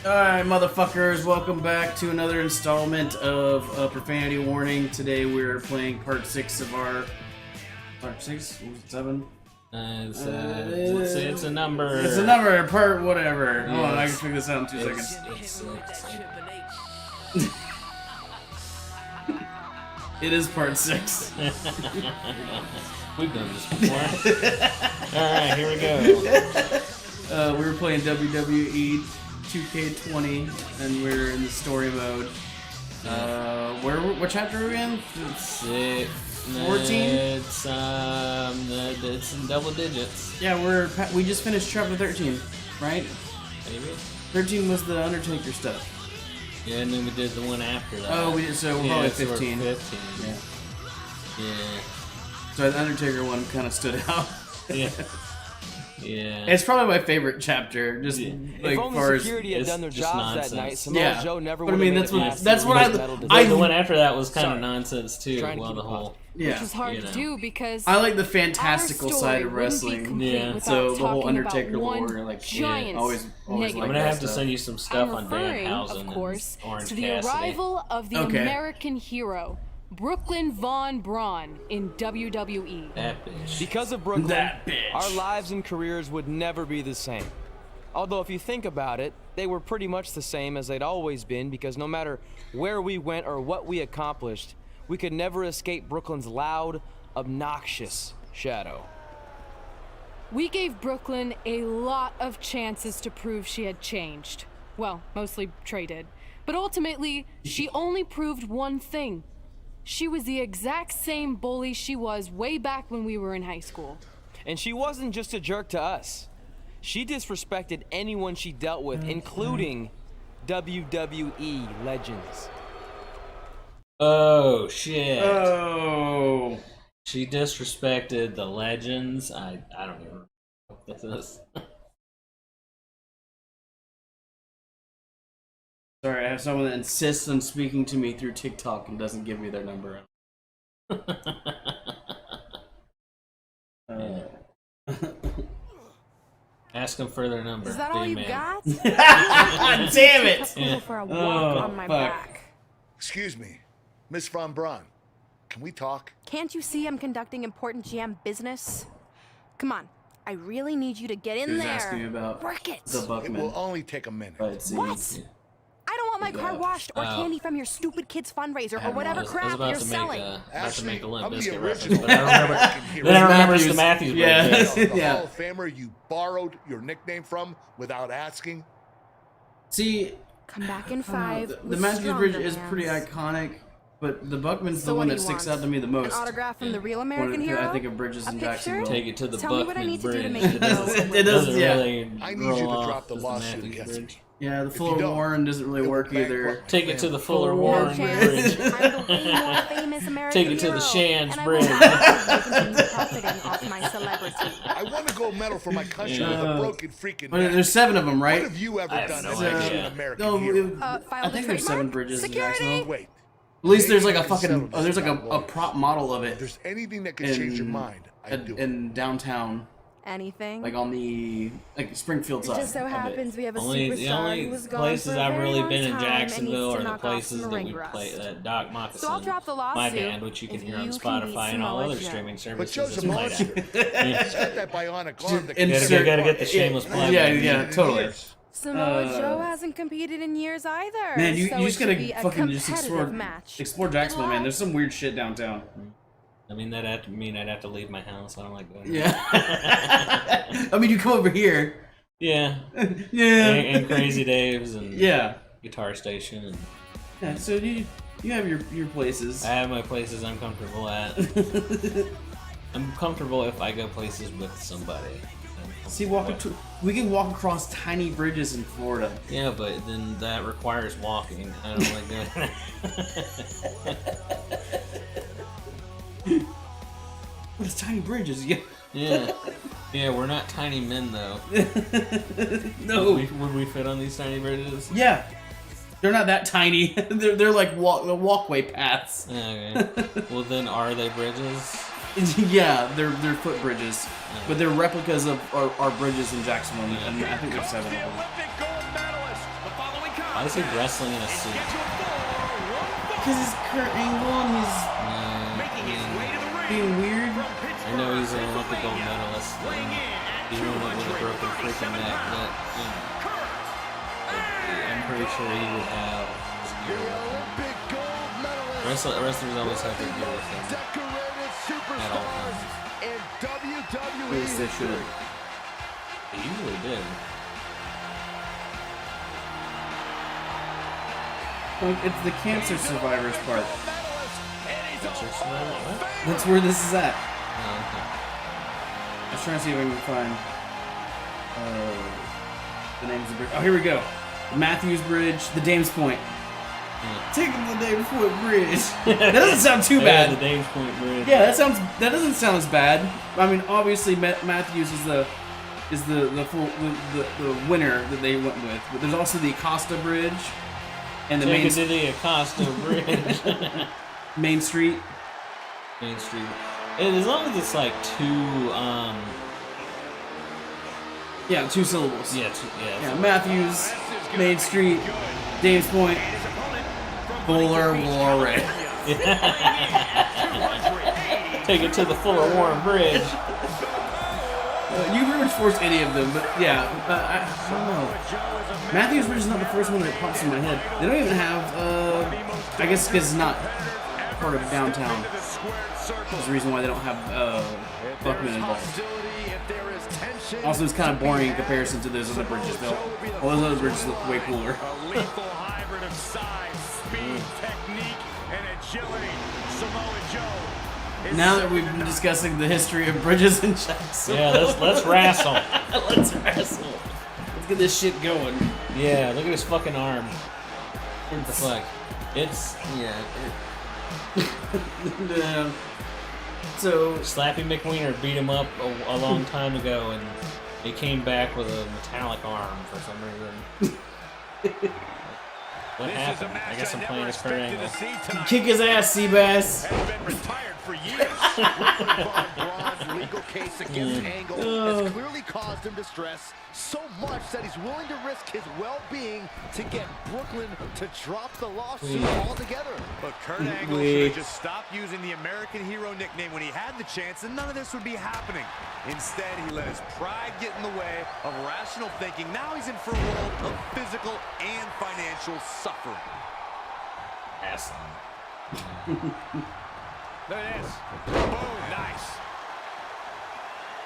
Alright, motherfuckers, welcome back to another installment of Profanity Warning. Today we're playing part 6 of our... Part 6? 7? It's a number. It's a number, part whatever. Yes. Hold on, I can figure this out in 2 seconds. It is part 6. We've done this before. Alright, here we go. We were playing WWE 2K20, and we're in the story mode. What chapter are we in? 6. 14? It's in double digits. Yeah, we just finished chapter 13, right? Maybe. 13 was the Undertaker stuff. Yeah, and then we did the one after that. Oh, we did, so we're probably 15. So we're 15. Yeah. So the Undertaker one kind of stood out. Yeah. Yeah. It's probably my favorite chapter. Just like if only far as security had done their jobs that night, Samoa yeah. Joe never But I would mean, have that's what I the one after that was kind of nonsense too. Well, the whole yeah. Which is hard to do because I like the fantastical side of wrestling. Yeah. So the whole Undertaker lore, like always like I'm gonna have to send you some stuff on Dan of Housen course, and Orange to the Cassidy. arrival of the American hero, Brooklyn Von Braun in WWE. That bitch. Because of Brooklyn, That bitch. our lives and careers would never be the same. Although if you think about it, they were pretty much the same as they'd always been, because no matter where we went or what we accomplished, we could never escape Brooklyn's loud, obnoxious shadow. We gave Brooklyn a lot of chances to prove she had changed. Well, mostly Trey did. But ultimately, she only proved one thing. She was the exact same bully she was way back when we were in high school. And she wasn't just a jerk to us. She disrespected anyone she dealt with, including WWE legends. Oh shit. Oh. She disrespected the legends. I don't even know what this is. Sorry, I have someone that insists on speaking to me through TikTok and doesn't give me their number. Ask them for their number. Is that all you got? Damn it! Yeah. For a walk on my fuck. back. Excuse me, Miss Von Braun. Can we talk? Can't you see I'm conducting important GM business? Come on, I really need you to get in there. Asking me about Work it. the It Buckman. will only take a minute. But it seems- What? I don't want my car washed or candy from your stupid kids fundraiser or whatever crap you're selling. About to make a Limp I'm the Bizkit reference, original. but I don't remember. Then I remember it's the Matthews Yeah. birthday. The Yeah. Hall of Famer you borrowed your nickname from without asking. See, Come back in 5. the with Matthews Bridge stronger is pretty hands. iconic, but the Buckman's So the what one do that you sticks want? out to me the most. An autograph from the real When American hero? I think of bridges A in picture? Jacksonville. Take it to the Tell me what I Buckman need to do Bridge. to make you go. It does, Doesn't yeah. really I need roll you to off drop the as lawsuit Matthews against Bridge. me. Yeah, the If Fuller you don't, Warren doesn't really it will work either. bankrupt Take it to the Fuller Fuller Warren No Bridge. chance. I'm the way more famous American Take it to the hero, Shands and Bridge. I will continue profiting off my celebrity. I want to go medal for my country with a broken freaking But neck. there's 7 of them, What right? have you ever I have done no as an idea. American No, hero? I Filed think a there's 7 trademark? bridges in Security? Jacksonville. Wait. At least there's like Maybe a we can settle fucking, this there's like a without prop model of If it there's anything that can change your mind, I do it. in downtown, Anything? like on the Springfield It side. just so of it. happens we have a The superstar only who was gone places for a I've very really long been in time and Jacksonville needs are to the knock off places some that ring we rust. play, that Doc Moccasin, So I'll drop the my lawsuit band, which you can if hear on you can beat Spotify and all Samoa other Joe. streaming But services. Joe's is a played monster. at. He's got that bionic arm that can Insert- Gotta get the shameless plug. Yeah, in. yeah, totally. Samoa Joe hasn't competed in years either. Man, you so just it gotta should be a fucking just competitive match. explore Jacksonville, man. There's some weird shit downtown. I mean, that'd have to mean I'd have to leave my house. I don't like going. Yeah. I mean, you come over here. Yeah. Yeah. And Crazy Dave's and Yeah. Guitar Station. And Yeah. So you have your places. I have my places I'm comfortable at. I'm comfortable if I go places with somebody. See, we can walk across tiny bridges in Florida. Yeah, but then that requires walking. I don't like doing that. But it's tiny bridges. Yeah. Yeah. Yeah, we're not tiny men though. No. Would we fit on these tiny bridges? Yeah. They're not that tiny. they're like walkway paths. Okay. Well, then are they bridges? Yeah, they're foot bridges, but they're replicas of our bridges in Jacksonville, and I think there's 7 of them. Olympic gold medalist. The following Why is he wrestling in a suit? Because he's Kurt Angle and he's being weird. I know he's an Olympic gold medalist. He's doing it with a broken freaking neck, but I'm pretty sure he would have his gear with him. Wrestlers always have their gear with them at all times. At least they should. They usually did. It's the cancer survivors part. Cancer survivor? What? That's where this is at. Oh, okay. I was trying to see if I can find the names of the bridge. Oh, here we go. The Matthews Bridge, the Dames Point. Taking the Dames Point Bridge. That doesn't sound too bad. The Dames Point Bridge. Yeah, that doesn't sound as bad. I mean, obviously Matthews is the winner that they went with. But there's also the Acosta Bridge and the Take it to the Acosta Bridge. Main Street. Main Street. And as long as it's like two, Yeah, 2 syllables. yeah, Matthews, Main Street, Dames Point, Bowler, Warren. Take it to the Fuller Warren Bridge. You can pretty much force any of them, but yeah, I don't know. Matthews Bridge is not the first one that pops in my head. They don't even have, I guess because it's not part of downtown. That's the reason why they don't have Buckman involved. Also, it's kind of boring in comparison to those other bridges, though. All those other bridges look way cooler. A lethal hybrid of size, speed, technique, and agility. Samoa Joe. Now that we've been discussing the history of bridges and Jackson, Yeah, let's wrestle. let's wrestle. Let's get this shit going. Yeah, look at his fucking arm. What the fuck? It's So Slappy McWiener beat him up a long time ago, and he came back with a metallic arm for some reason. What happened? I guess I'm playing as Kurt Angle. kick his ass, Seabass. Has been retired for years. Braun's legal case against Angle has clearly caused him distress, so much that he's willing to risk his well-being to get Brooklyn to drop the lawsuit altogether. But Kurt Angle should have just stopped using the American Hero nickname when he had the chance, and none of this would be happening. Instead, he let his pride get in the way of rational thinking. Now he's in for a world of physical and financial suffering. Ass. There it is. Boom, nice.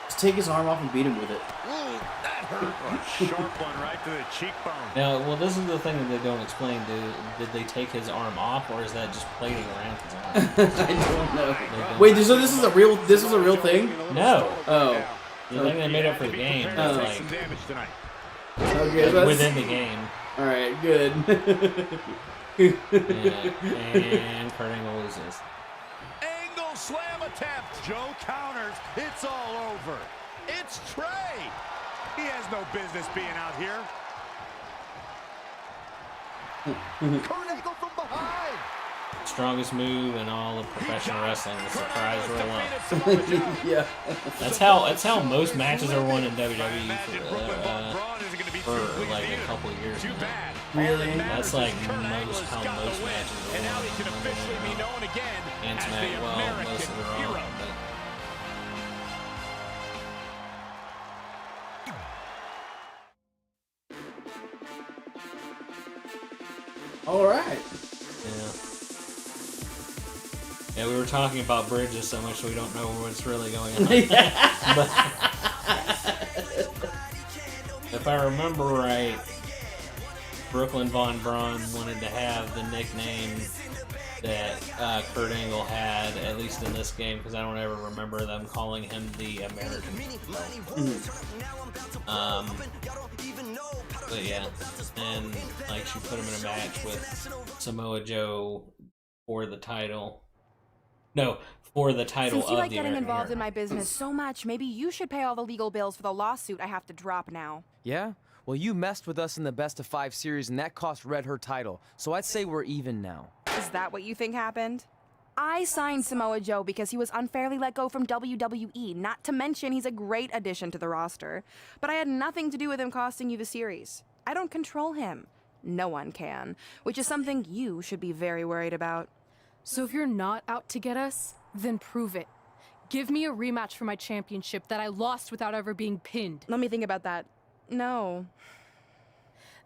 Just take his arm off and beat him with it. Ooh, that hurt. A sharp one right to the cheekbone. Now, well, this is the thing that they don't explain. Did they take his arm off, or is that just plating around his arm? I don't know. Wait, so this was a real thing? No. Oh. The thing they made up for the game. That's like Some damage tonight. Okay, that's within the game. all right. Good. Yeah, and Kurt Angle loses. Angle slam attempt. Joe counters. It's all over. It's Trey. He has no business being out here. Kurt Angle from behind. Strongest move in all of professional wrestling, the surprise roll up. Yeah. That's how most matches are won in WWE for like a couple of years now. Really? That's like how most matches are And now he can officially be won. known again And as the Smack, well, most of American them are Hero. on, but All right. yeah, we were talking about bridges so much we don't know what's really going on. But if I remember right, Brooklyn Von Braun wanted to have the nickname that Kurt Angle had, at least in this game, because I don't ever remember them calling him the American Hero. But yeah, and like she put him in a match with Samoa Joe for the title. No, for the title Since you of like the getting American involved Hero. in my business so much, maybe you should pay all the legal bills for the lawsuit I have to drop now. Yeah? Well, you messed with us in the Best of 5 series, and that cost Red her title. So I'd say we're even now. Is that what you think happened? I signed Samoa Joe because he was unfairly let go from WWE, not to mention he's a great addition to the roster. But I had nothing to do with him costing you the series. I don't control him. No one can, which is something you should be very worried about. So if you're not out to get us, then prove it. Give me a rematch for my championship that I lost without ever being pinned. Let me think about that. No.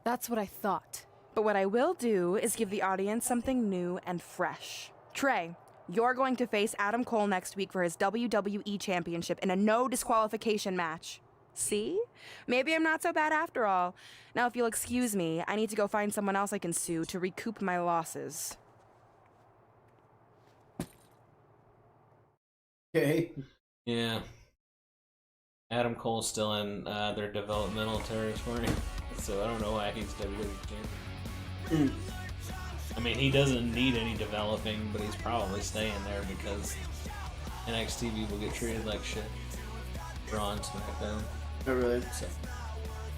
That's what I thought. But what I will do is give the audience something new and fresh. Trey, you're going to face Adam Cole next week for his WWE Championship in a no disqualification match. See? Maybe I'm not so bad after all. Now, if you'll excuse me, I need to go find someone else I can sue to recoup my losses. Okay. Yeah. Adam Cole's still in their developmental territory, so I don't know why he's WWE champion. I mean, he doesn't need any developing, but he's probably staying there because NXT people get treated like shit. Raw and SmackDown. Oh, really? So,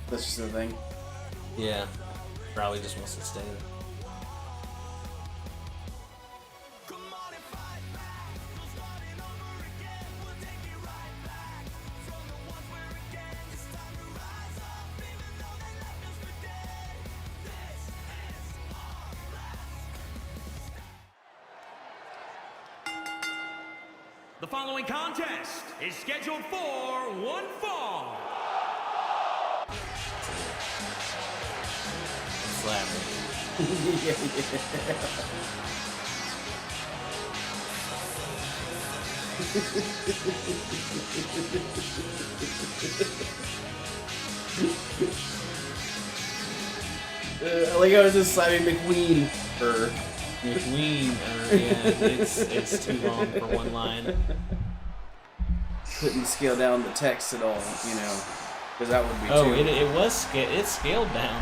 that's just the thing. Yeah. Probably just wants to stay there. The following contest is scheduled for one fall. I like how it's just slamming McQueen. McQueen, yeah, it's too long for one line. Couldn't scale down the text at all, you know, because that would be too... Oh, it's scaled down.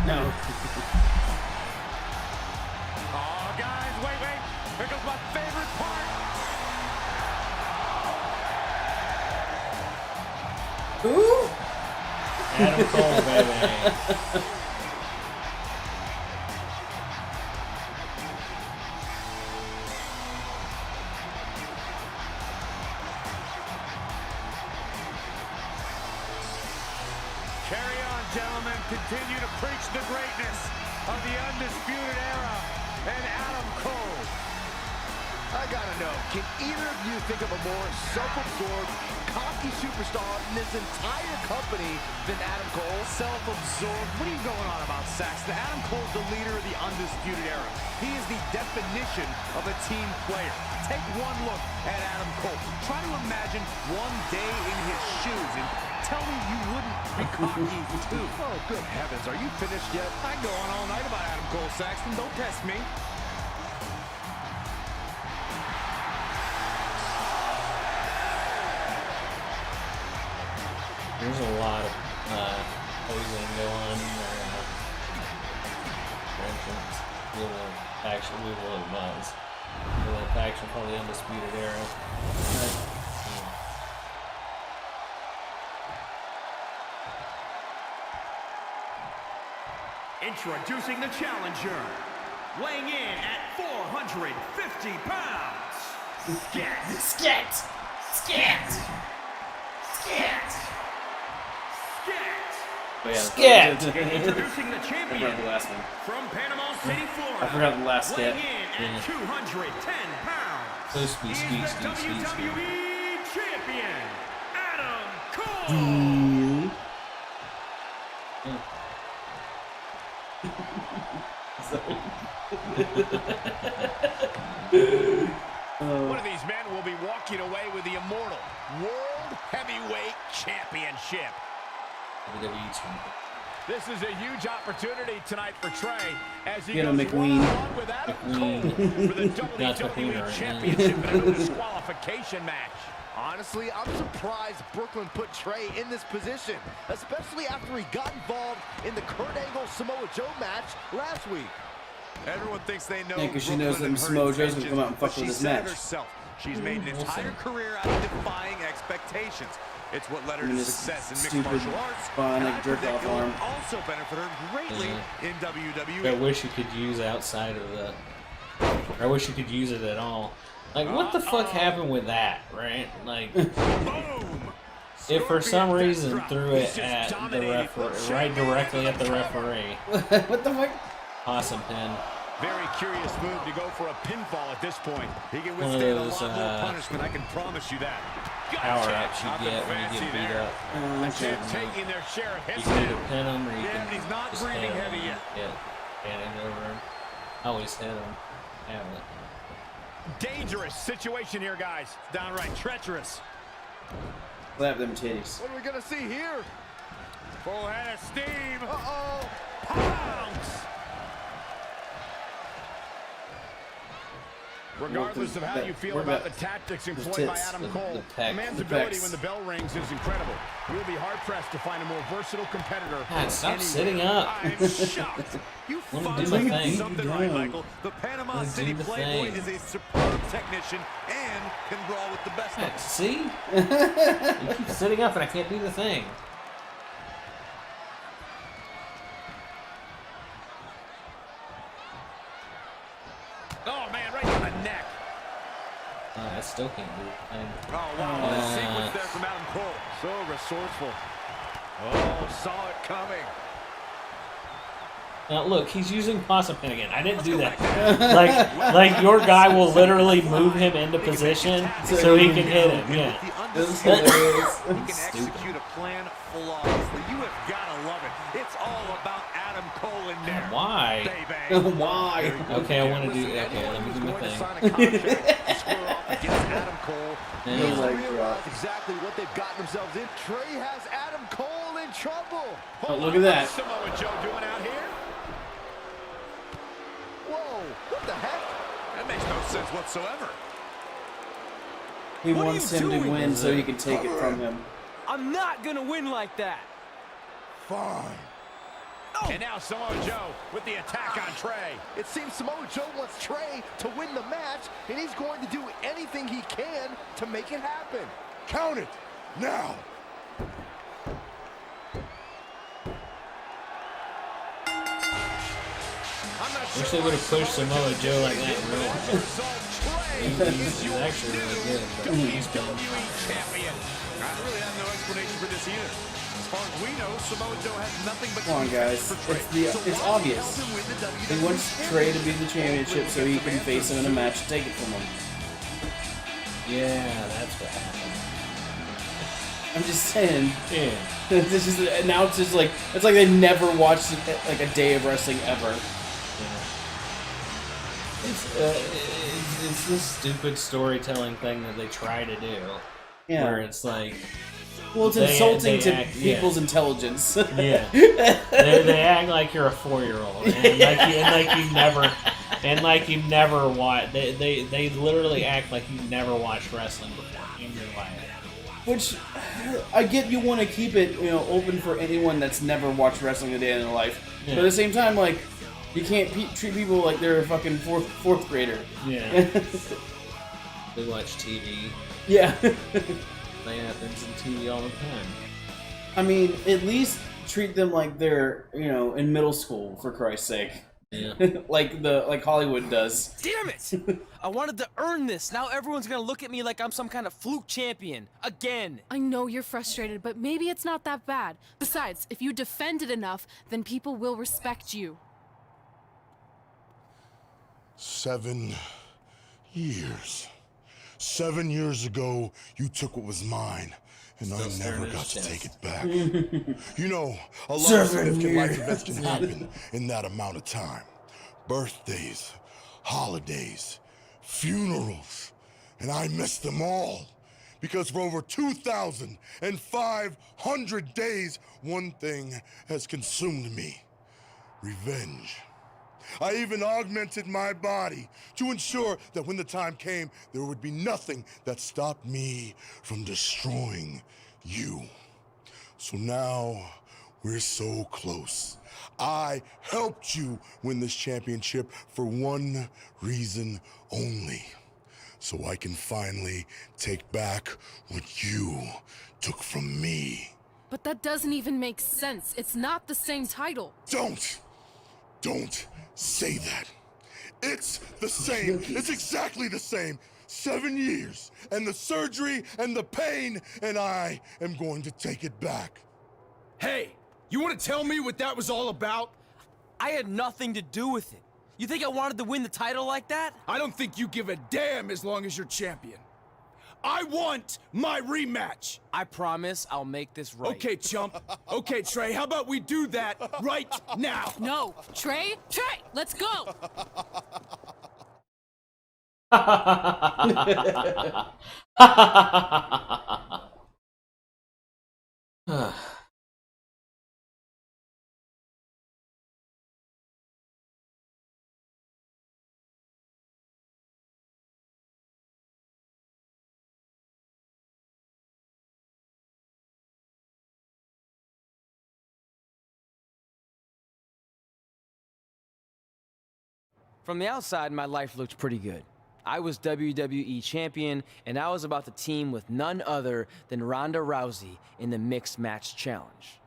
No. Oh, guys, wait. Here comes my favorite part. Who? Adam Cole, baby. Carry on, gentlemen. Continue to preach the greatness of the Undisputed Era and Adam Cole. I gotta know, can either of you think of a more self-absorbed, cocky superstar in this entire company than Adam Cole? Self-absorbed? What are you going on about, Saxton? Adam Cole's the leader of the Undisputed Era. He is the definition of a team player. Take one look at Adam Cole. Try to imagine one day in his shoes and tell me you wouldn't be cocky too. Oh, good heavens, are you finished yet? I can go on all night about Adam Cole, Saxton. Don't test me. There's a lot of posing going on in their entrance. Actually, it was. The faction called the Undisputed Era. Introducing the challenger, weighing in at 450 pounds. Scat! Oh, yeah, Scat! Introducing the I champion forgot the last one. from Panama City, Florida. I forgot the last weighing skit. in at 210 pounds. So He's the WWE champion, Adam Cole. One of these men will be walking away with the immortal World Heavyweight Championship. WWE champion. This is a huge opportunity tonight for Trey as he Get goes him, McQueen. one-on-one with Adam Cole for the That's McQueen, WWE right? Championship in a no disqualification match. Honestly, I'm surprised Brooklyn put Trey in this position, especially after he got involved in the Kurt Angle Samoa Joe match last week. Everyone thinks they know. Yeah, 'cause she knows that Samoa Joe's gonna come out and fuck with this match. She's made an entire career out of defying expectations. It's what led her to this success in mixed stupid martial arts. bionic and I jerk predict off it will arm. also benefit her greatly in WWE. I wish you could use outside of the. I wish you could use it at all. Like, what the fuck happened with that, right? Like, Boom! If for some reason threw it at the referee, right directly at the referee. What the fuck? Awesome pin. Very curious move to go for a pinfall at this point. He can One of withstand those, a lot more punishment, I can promise you that. Power ups you get when you get beat up. They're taking their share of You hits can now. either pin him or you Yeah, can but he's not just breathing hit him. heavy yet. Yeah, standing over him. Always hit him. Have it. Dangerous situation here, guys. Downright treacherous. Slap them titties. What are we gonna see here? Full head of steam. Uh-oh. Pounce. Regardless of how you feel about the tactics employed by Adam Cole, the man's ability when the bell rings is incredible. You'll be hard-pressed to find a more versatile competitor. God, stop sitting up. I'm shocked. You Let me finally do my did thing. something right, Michael. The Panama Let me City do the Playboy thing. is a superb technician and can brawl with the best of them. See? You keep sitting up and I can't do the thing. Oh, man, right to the neck. I still can't do the thing. Oh, wow, what a sequence there from Adam Cole. So resourceful. Oh, saw it coming. Now look, he's using Possum Pin again. I didn't do that. like your guy will literally move him into position so he can hit him. Yeah. This is hilarious. He can execute a plan flawlessly. You have got to love it. It's all about Adam Cole in there. Why? Why? Okay, I want to do. Okay, let me do my thing. Adam Cole. Yeah. He's Like, realized exactly what they've gotten themselves in. Trey has Adam Cole in trouble. Oh, look at that. What's Samoa Joe doing out here? Whoa, what the heck? That makes no sense whatsoever. He What are wants you him to doing? win so he can take it from him. I'm not gonna win like that. Fine. And now Samoa Joe with the attack on Trey. It seems Samoa Joe wants Trey to win the match, and he's going to do anything he can to make it happen. Count it, now. Wish they would have pushed Samoa Joe like that in real life. He's actually really good, but he's been. Champion. I really have no explanation for this either. As far as we know, Samoa Joe has nothing but Come on, guys. It's obvious. He wants Trey to be the championship so he can face him in a match and take it from him. Yeah, that's what happened. I'm just saying. Yeah. This is now it's just like it's like they never watched like a day of wrestling ever. It's this stupid storytelling thing that they try to do. Yeah. Where it's like. Well, it's insulting to people's intelligence. Yeah. They act like you're a 4-year-old, and like you never watched. They literally act like you never watched wrestling before in your life. Which I get, you want to keep it open for anyone that's never watched wrestling a day in their life. Yeah. But at the same time, like you can't treat people like they're a fucking fourth grader. Yeah. They watch TV. Yeah. That happens in TV all the time. I mean, at least treat them like they're, in middle school, for Christ's sake. Yeah. like Hollywood does. Damn it! I wanted to earn this. Now everyone's gonna look at me like I'm some kind of fluke champion. Again. I know you're frustrated, but maybe it's not that bad. Besides, if you defend it enough, then people will respect you. 7 years. 7 years ago, you took what was mine, and I never got to take it back. A lot of significant life events can happen in that amount of time. Birthdays, holidays, funerals, and I missed them all. Because for over 2,500 days, one thing has consumed me: revenge. I even augmented my body to ensure that when the time came, there would be nothing that stopped me from destroying you. So now, we're so close. I helped you win this championship for one reason only. So I can finally take back what you took from me. But that doesn't even make sense. It's not the same title. Don't say that. It's the same. It's exactly the same. 7 years, and the surgery and the pain, and I am going to take it back. Hey, you want to tell me what that was all about? I had nothing to do with it. You think I wanted to win the title like that? I don't think you give a damn as long as you're champion. I want my rematch. I promise I'll make this right. Okay, chump. Okay, Trey, how about we do that right now? No, Trey, let's go. From the outside, my life looked pretty good. I was WWE champion, and I was about to team with none other than Ronda Rousey in the Mixed Match Challenge.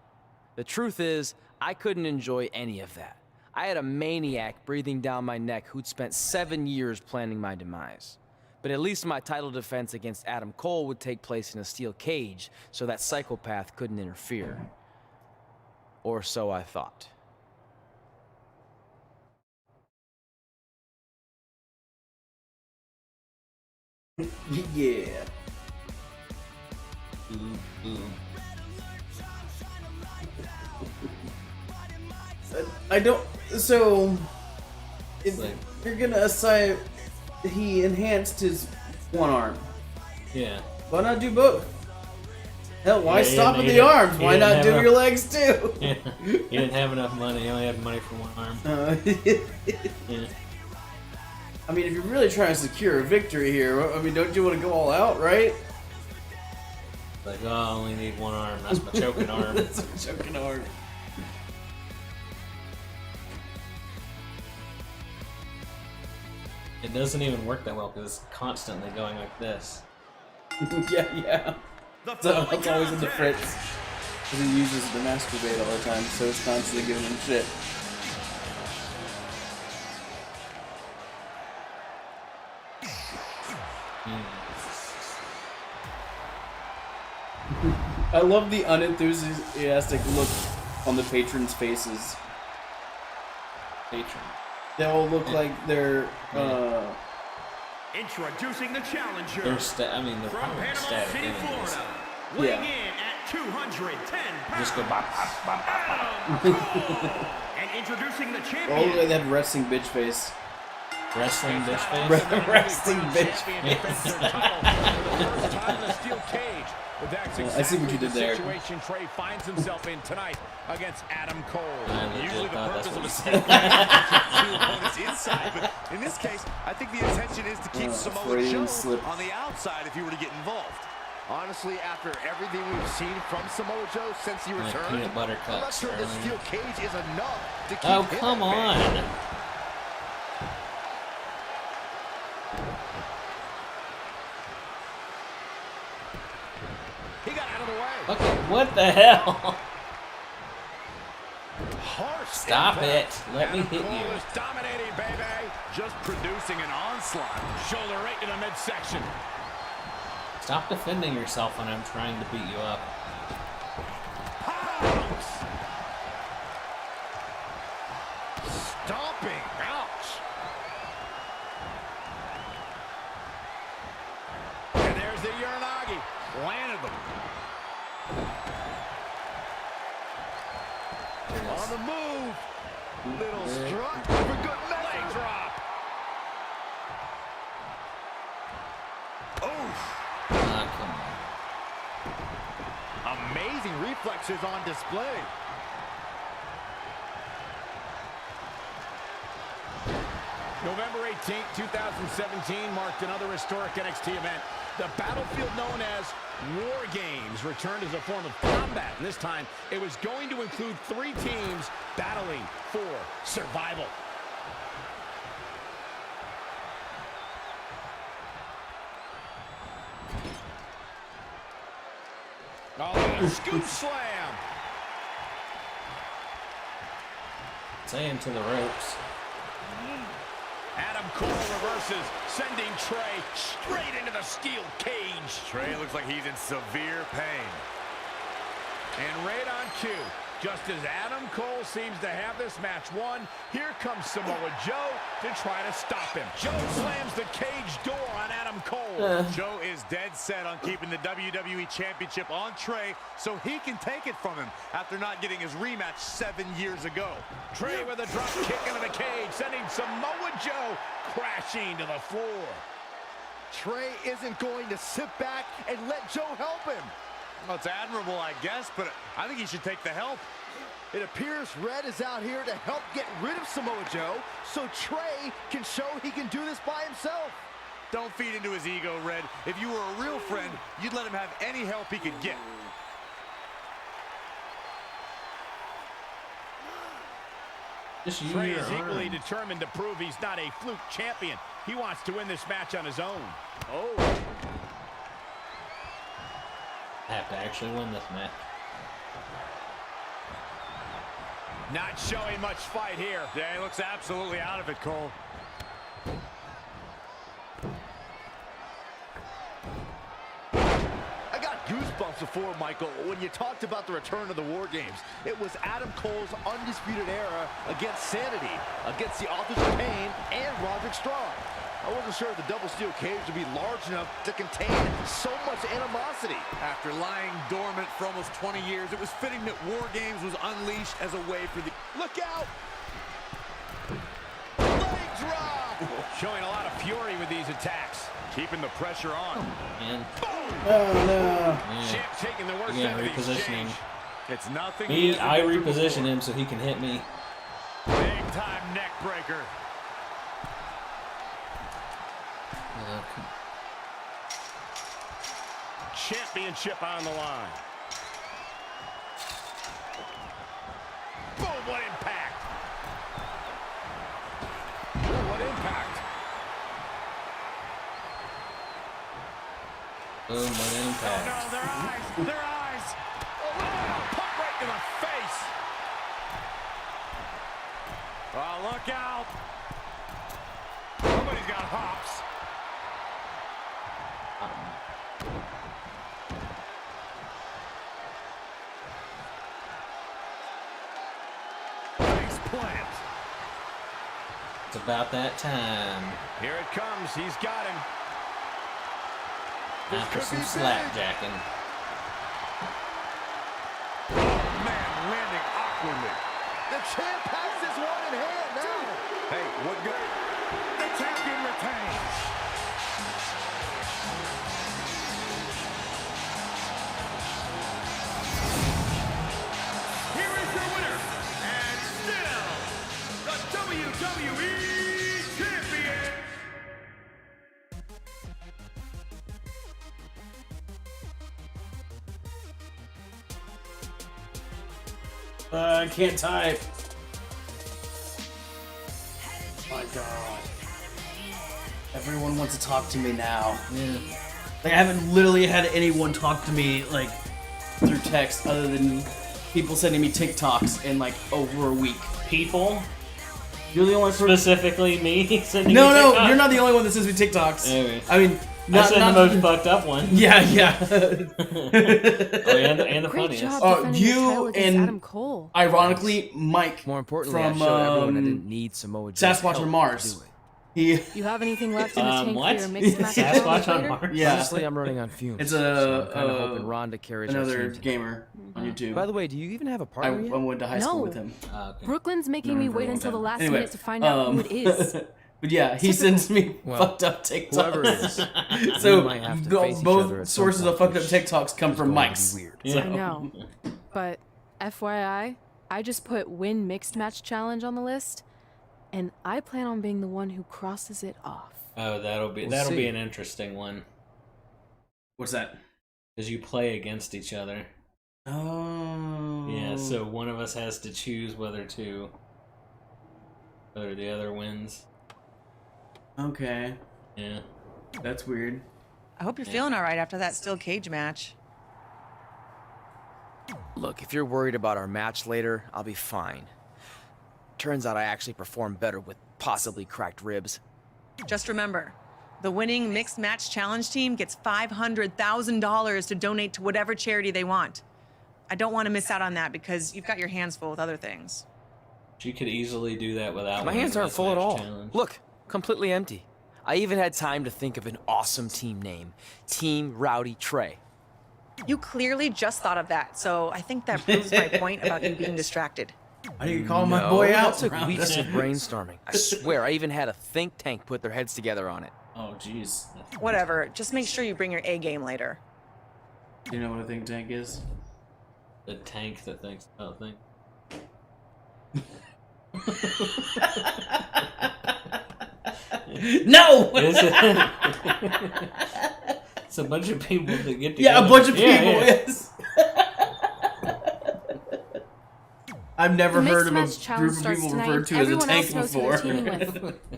The truth is, I couldn't enjoy any of that. I had a maniac breathing down my neck who'd spent 7 years planning my demise. But at least my title defense against Adam Cole would take place in a steel cage, so that psychopath couldn't interfere. Or so I thought. Yeah. I don't. So, if you're gonna assign, he enhanced his one arm. Yeah. Why not do both? Hell, why Yeah, stop at the arms? Why not do your legs too? Yeah. He didn't have enough money. He only had money for one arm. Yeah. I mean, if you're really trying to secure a victory here, I mean, don't you want to go all out, right? Like, oh, I only need one arm. That's my choking arm. That's my choking arm. It doesn't even work that well because it's constantly going like this. Yeah. So it's always in the fritz. Because he uses the masturbate all the time, so it's constantly giving him shit. I love the unenthusiastic look on the patrons' faces. Patron. They all look like they're, Introducing the challenger. They're from probably Panama static City, anyways. Florida. Weighing in at 210 pounds. Just go bop, bop, bop, bop, bop. And introducing the champion. all the way that wrestling bitch face. Wrestling bitch face? Wrestling bitch face. I see what you did there. Situation Trey finds himself in tonight against Adam Cole. Usually the purpose of a opponents inside, but in this case, I think the intention is to keep Samoa Joe on the outside if he were to get involved. Honestly, after everything we've seen from Samoa Joe since he returned, peanut butter I'm not cups sure this earlier. steel cage is enough to keep Oh, him come at bay. on. He got out of the way. Okay, what the hell? Harsh Stop impact. it. Let me hit Cole you. is dominating, baby. Just producing an onslaught. Shoulder right to the midsection. Stop defending yourself when I'm trying to beat you up. Pounds. Stomping. Ouch. And there's the Uranagi. Landed them. On the move. Little strut for good leg drop. Come on. Amazing reflexes on display. November 18th, 2017 marked another historic NXT event. The battlefield known as War Games returned as a form of combat. And this time, it was going to include 3 teams battling for survival. Oh, a scoop slam. Saying to the ropes. Adam Cole reverses, sending Trey straight into the steel cage. Trey looks like he's in severe pain. And right on cue, just as Adam Cole seems to have this match won, here comes Samoa Joe to try to stop him. Joe slams the cage door on Adam Cole. Joe is dead set on keeping the WWE Championship on Trey so he can take it from him after not getting his rematch 7 years ago. Trey with a drop kick into the cage, sending Samoa Joe crashing to the floor. Trey isn't going to sit back and let Joe help him. Well, it's admirable, I guess, but I think he should take the help. It appears Red is out here to help get rid of Samoa Joe so Trey can show he can do this by himself. Don't feed into his ego, Red. If you were a real friend, you'd let him have any help he could get. Trey is equally determined to prove he's not a fluke champion. He wants to win this match on his own. Oh. Have to actually win this match. Not showing much fight here. Yeah, he looks absolutely out of it, Cole. I got goosebumps before, Michael, when you talked about the return of the War Games. It was Adam Cole's undisputed era against Sanity, against the Authors of Pain, and Roderick Strong. I wasn't sure if the double steel cage would be large enough to contain so much animosity. After lying dormant for almost 20 years, it was fitting that War Games was unleashed as a way for the... Look out! Leg drop! Showing a lot of fury with these attacks. Keeping the pressure on. And Boom! Champ taking the worst yeah, out of these repositioning. exchange. It's nothing. I reposition him so he can hit me. Big time neck breaker. Championship on the line. Boom, what impact. Oh, what impact. Boom, what impact. Oh, no, their eyes, their eyes. Oh, pop right to the face. Oh, look out. Somebody's got hops. Face plant. It's about that time. Here it comes. He's got him. After some slapjacking. Man, landing awkwardly. The champ has this one in hand now. Hey, what good? The champion retains. Here is your winner, and still the WWE Champion. I can't type. My God. Everyone wants to talk to me now. Yeah. Like, I haven't literally had anyone talk to me, like, through text other than people sending me TikToks in, like, over a week. People? You're the only person. Specifically me sending No, you no, TikToks? you're not the only one that sends me TikToks. Anyway. I mean, I send the most fucked up one. Yeah, yeah. Oh, and the Great funniest. job Oh, defending you your title against and- Adam Cole. Ironically, Mike More importantly, from I showed everyone I didn't need Samoa Joe's Sasquatch help from to Mars. do it. He, You have anything left in the tank what? for your mixed match Sasquatch challenge on later? Mars? yeah, Honestly, I'm running on fumes. it's so I'm kind of hoping Ronda carries our another team today. gamer on YouTube. By the way, do you even have a I partner yet? went to high school No. with him. Okay. Brooklyn's making me wait until the last Anyway, minute to find out who it is. But yeah, he sends me Well, fucked up TikToks. whoever it is, So we might have to face each other both at some sources point, of fucked up which TikToks come is from going to be Mike's. weird. Yeah. I know. But FYI, I just put win mixed match challenge on the list, and I plan on being the one who crosses it off. Oh, that'll be see. an interesting one. What's that? Because you play against each other. Oh. Yeah, so one of us has to choose whether the other wins. Okay, Yeah. that's weird. I hope you're feeling all right after that steel cage match. Look, if you're worried about our match later, I'll be fine. Turns out I actually performed better with possibly cracked ribs. Just remember, the winning mixed match challenge team gets $500,000 to donate to whatever charity they want. I don't want to miss out on that because you've got your hands full with other things. She could easily do that without. My hands aren't full at all. Look, completely empty. I even had time to think of an awesome team name. Team Rowdy Trey. You clearly just thought of that, so I think that proves my point about you being distracted. Why do you call my boy out? That took weeks of brainstorming. I swear, I even had a think tank put their heads together on it. Oh, jeez. Whatever, just make sure you bring your A game later. Do you know what a think tank is? The tank that thinks about things. No! It's a bunch of people that get together. Yeah, a bunch of people, yes. I've never heard of a group of people referred to as a tank before.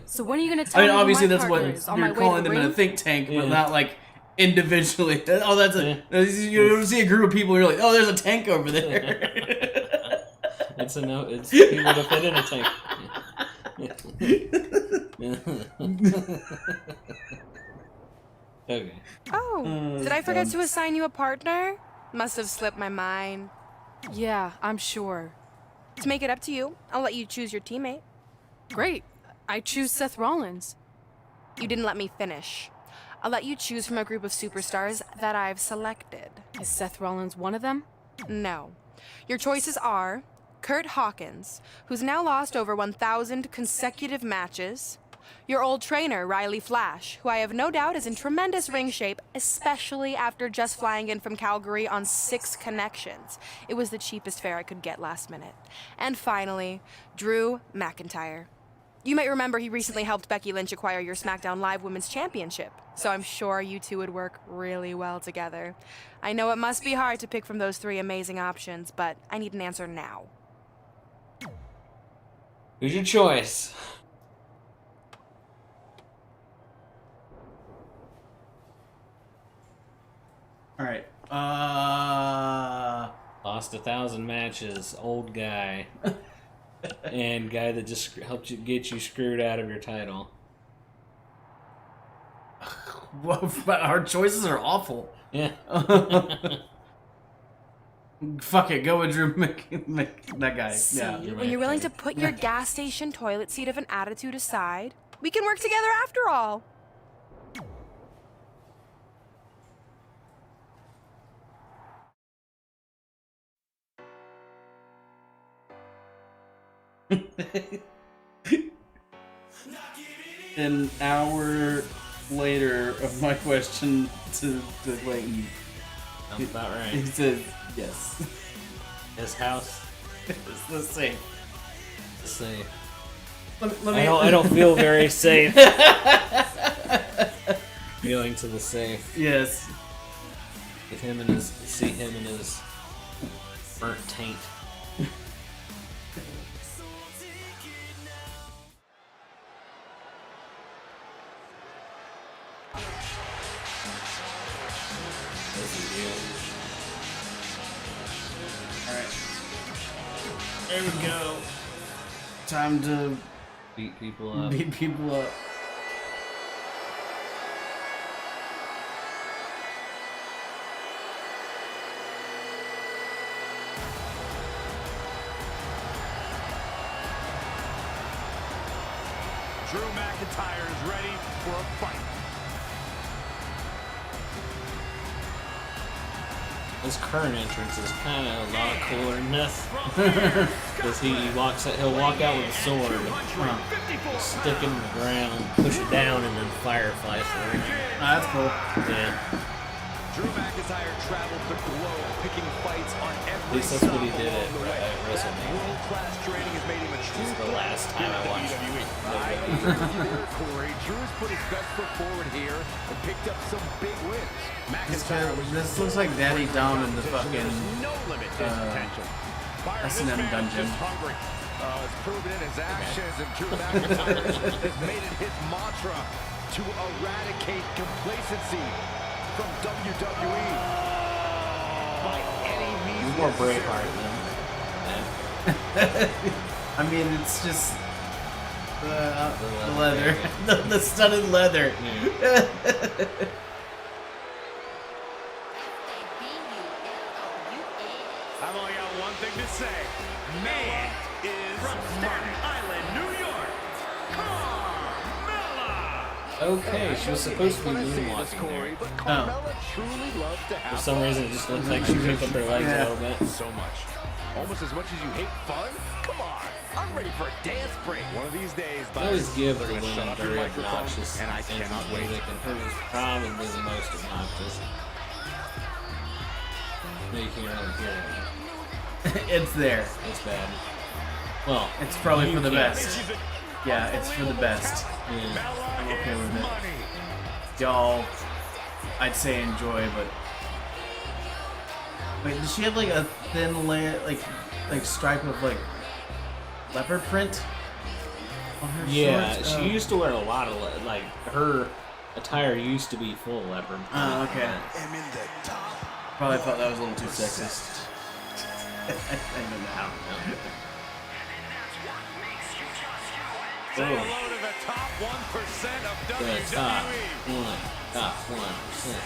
So when are you going to tell I mean, me obviously who my that's what partner is on my you're way to calling the them in a ring? think tank, but not like individually. Oh, that's a... You see a group of people, you're like, oh, there's a tank over there. It's people to fit in a tank. Okay. Oh, did I forget to assign you a partner? Must have slipped my mind. Yeah, I'm sure. To make it up to you, I'll let you choose your teammate. Great. I choose Seth Rollins. You didn't let me finish. I'll let you choose from a group of superstars that I've selected. Is Seth Rollins one of them? No. Your choices are Kurt Hawkins, who's now lost over 1,000 consecutive matches. Your old trainer, Riley Flash, who I have no doubt is in tremendous ring shape, especially after just flying in from Calgary on 6 connections. It was the cheapest fare I could get last minute. And finally, Drew McIntyre. You might remember he recently helped Becky Lynch acquire your SmackDown Live Women's Championship, so I'm sure you two would work really well together. I know it must be hard to pick from those 3 amazing options, but I need an answer now. Who's your choice? All right. Lost 1,000 matches. Old guy. And guy that just helped you get you screwed out of your title. Well, our choices are awful. Yeah. Fuck it, go with Drew that guy. See, Yeah. when you're willing to put your gas station toilet seat of an attitude aside, we can work together after all. An hour later of my question to Clayton. Sounds about right. He said yes. His house. It's the same. Safe. Let me, I don't feel very safe. Going to the safe. Yes. See him in his burnt taint. Alright. There we go. Time to beat people up. Beat people up. Drew McIntyre is ready for a fight. His current entrance is kind of a lot cooler than this. Because he'll walk out with a sword, stick it in the ground, push it down, and then fireflies through. That's cool. Yeah. Drew McIntyre traveled the globe, picking fights on every At least that's what he did at WrestleMania. World-class training has made him a true This is the last time I watched WWE. Corey, Drew has put his best foot forward here and picked up some big wins. McIntyre was This looks like Daddy Dom in the fucking no limit to his potential. S&M dungeon. It's proven in his actions, and Drew McIntyre has made it his mantra to eradicate complacency from WWE by any means. He's more Braveheart than I mean, it's just The leather. The studded leather. Yeah. I've only got one thing to say. Man is from Staten Island, New York, Carmella. Okay, she was supposed to be moonwalking there. For some reason, it just looks like she picked up her legs a little bit. So much. Almost as much as you hate fun? Come on. I'm ready for a dance break. One of these days, I always give the they're gonna shut women up your very microphone, obnoxious and I cannot wait. music, and hers is probably the most obnoxious. No, you can't really hear it. It's there. It's bad. Well, It's probably you for the can't. best. Yeah, it's for the best. Yeah. I'm okay with it. Y'all, I'd say enjoy, but wait, does she have like a thin layer, like stripe of like leopard print on her Yeah, shorts? she used to wear a lot of like her attire used to be full of leopard. Oh, okay. I'm in the top. Probably thought that was a little too sexist. I don't know. Say hello to the top 1% of The WWE. top 1%.